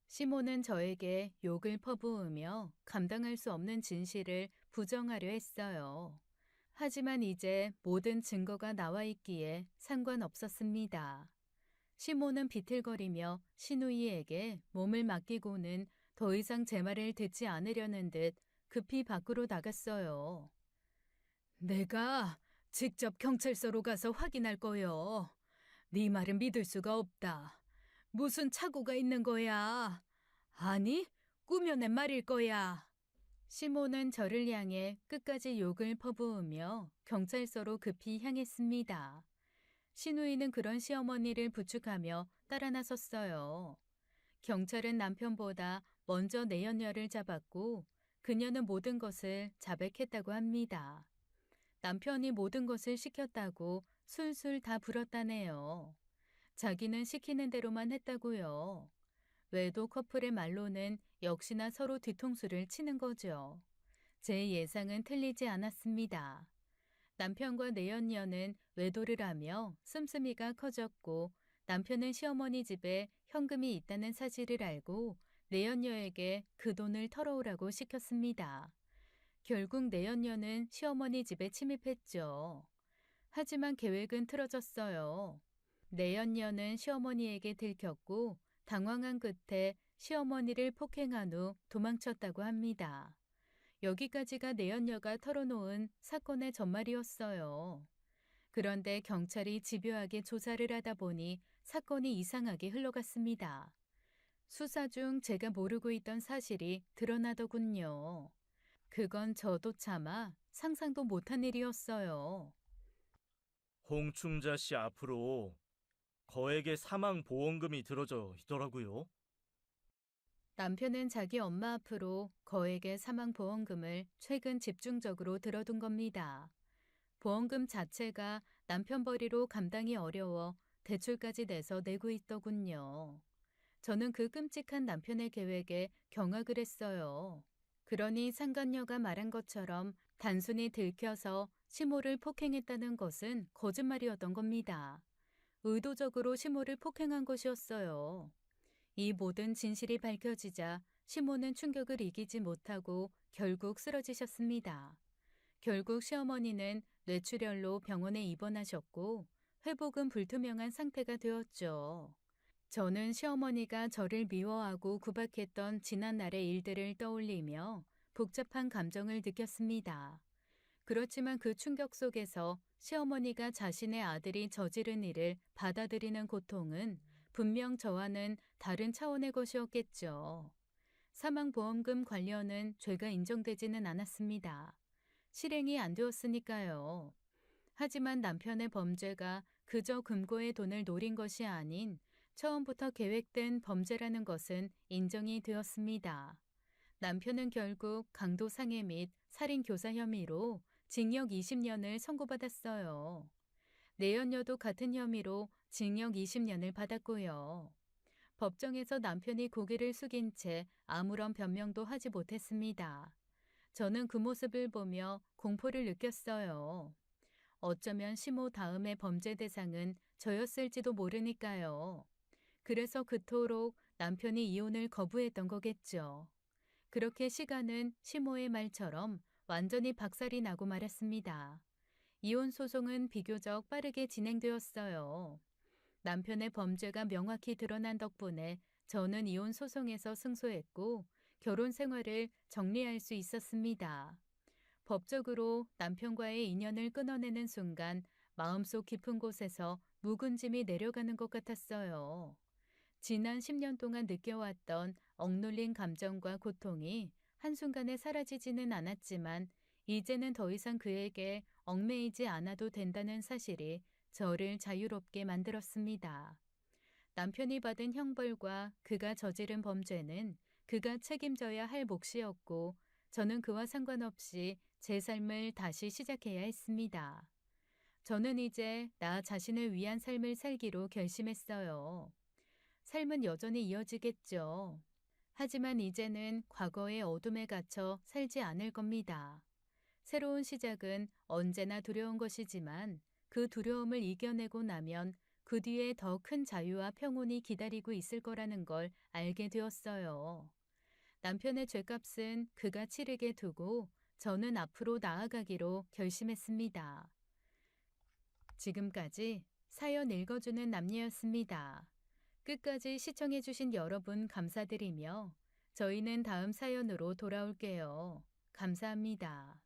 A: 시모는 저에게 욕을 퍼부으며 감당할 수 없는 진실을 부정하려 했어요. 하지만 이제 모든 증거가 나와 있기에 상관없었습니다. 시모는 비틀거리며 시누이에게 몸을 맡기고는 더 이상 제 말을 듣지 않으려는 듯 급히 밖으로 나갔어요. 내가 직접 경찰서로 가서 확인할 거요. 네 말은 믿을 수가 없다. 무슨 착오가 있는 거야? 아니, 꾸며낸 말일 거야. 시모는 저를 향해 끝까지 욕을 퍼부으며 경찰서로 급히 향했습니다. 시누이는 그런 시어머니를 부축하며 따라 나섰어요. 경찰은 남편보다 먼저 내연녀를 잡았고 그녀는 모든 것을 자백했다고 합니다. 남편이 모든 것을 시켰다고 술술 다 불었다네요. 자기는 시키는 대로만 했다고요. 외도 커플의 말로는 역시나 서로 뒤통수를 치는 거죠. 제 예상은 틀리지 않았습니다. 남편과 내연녀는 외도를 하며 씀씀이가 커졌고 남편은 시어머니 집에 현금이 있다는 사실을 알고 내연녀에게 그 돈을 털어오라고 시켰습니다. 결국 내연녀는 시어머니 집에 침입했죠. 하지만 계획은 틀어졌어요. 내연녀는 시어머니에게 들켰고 당황한 끝에 시어머니를 폭행한 후 도망쳤다고 합니다. 여기까지가 내연녀가 털어놓은 사건의 전말이었어요. 그런데 경찰이 집요하게 조사를 하다 보니 사건이 이상하게 흘러갔습니다. 수사 중 제가 모르고 있던 사실이 드러나더군요. 그건 저도 차마 상상도 못한 일이었어요.
B: 홍충자 씨 앞으로 거액의 사망 보험금이 들어져 있더라고요.
A: 남편은 자기 엄마 앞으로 거액의 사망보험금을 최근 집중적으로 들어둔 겁니다. 보험금 자체가 남편 벌이로 감당이 어려워 대출까지 내서 내고 있더군요. 저는 그 끔찍한 남편의 계획에 경악을 했어요. 그러니 상간녀가 말한 것처럼 단순히 들켜서 시모를 폭행했다는 것은 거짓말이었던 겁니다. 의도적으로 시모를 폭행한 것이었어요. 이 모든 진실이 밝혀지자 시모는 충격을 이기지 못하고 결국 쓰러지셨습니다. 결국 시어머니는 뇌출혈로 병원에 입원하셨고 회복은 불투명한 상태가 되었죠. 저는 시어머니가 저를 미워하고 구박했던 지난날의 일들을 떠올리며 복잡한 감정을 느꼈습니다. 그렇지만 그 충격 속에서 시어머니가 자신의 아들이 저지른 일을 받아들이는 고통은 분명 저와는 다른 차원의 것이었겠죠. 사망보험금 관련은 죄가 인정되지는 않았습니다. 실행이 안 되었으니까요. 하지만 남편의 범죄가 그저 금고의 돈을 노린 것이 아닌 처음부터 계획된 범죄라는 것은 인정이 되었습니다. 남편은 결국 강도상해 및 살인교사 혐의로 징역 20년을 선고받았어요. 내연녀도 같은 혐의로 징역 20년을 받았고요. 법정에서 남편이 고개를 숙인 채 아무런 변명도 하지 못했습니다. 저는 그 모습을 보며 공포를 느꼈어요. 어쩌면 시모 다음의 범죄 대상은 저였을지도 모르니까요. 그래서 그토록 남편이 이혼을 거부했던 거겠죠. 그렇게 시간은 시모의 말처럼 완전히 박살이 나고 말았습니다. 이혼 소송은 비교적 빠르게 진행되었어요. 남편의 범죄가 명확히 드러난 덕분에 저는 이혼 소송에서 승소했고 결혼 생활을 정리할 수 있었습니다. 법적으로 남편과의 인연을 끊어내는 순간 마음속 깊은 곳에서 묵은 짐이 내려가는 것 같았어요. 지난 10년 동안 느껴왔던 억눌린 감정과 고통이 한순간에 사라지지는 않았지만 이제는 더 이상 그에게 얽매이지 않아도 된다는 사실이 저를 자유롭게 만들었습니다. 남편이 받은 형벌과 그가 저지른 범죄는 그가 책임져야 할 몫이었고 저는 그와 상관없이 제 삶을 다시 시작해야 했습니다. 저는 이제 나 자신을 위한 삶을 살기로 결심했어요. 삶은 여전히 이어지겠죠. 하지만 이제는 과거의 어둠에 갇혀 살지 않을 겁니다. 새로운 시작은 언제나 두려운 것이지만 그 두려움을 이겨내고 나면 그 뒤에 더 큰 자유와 평온이 기다리고 있을 거라는 걸 알게 되었어요. 남편의 죄값은 그가 치르게 두고 저는 앞으로 나아가기로 결심했습니다. 지금까지 사연 읽어주는 남녀였습니다. 끝까지 시청해주신 여러분 감사드리며 저희는 다음 사연으로 돌아올게요. 감사합니다.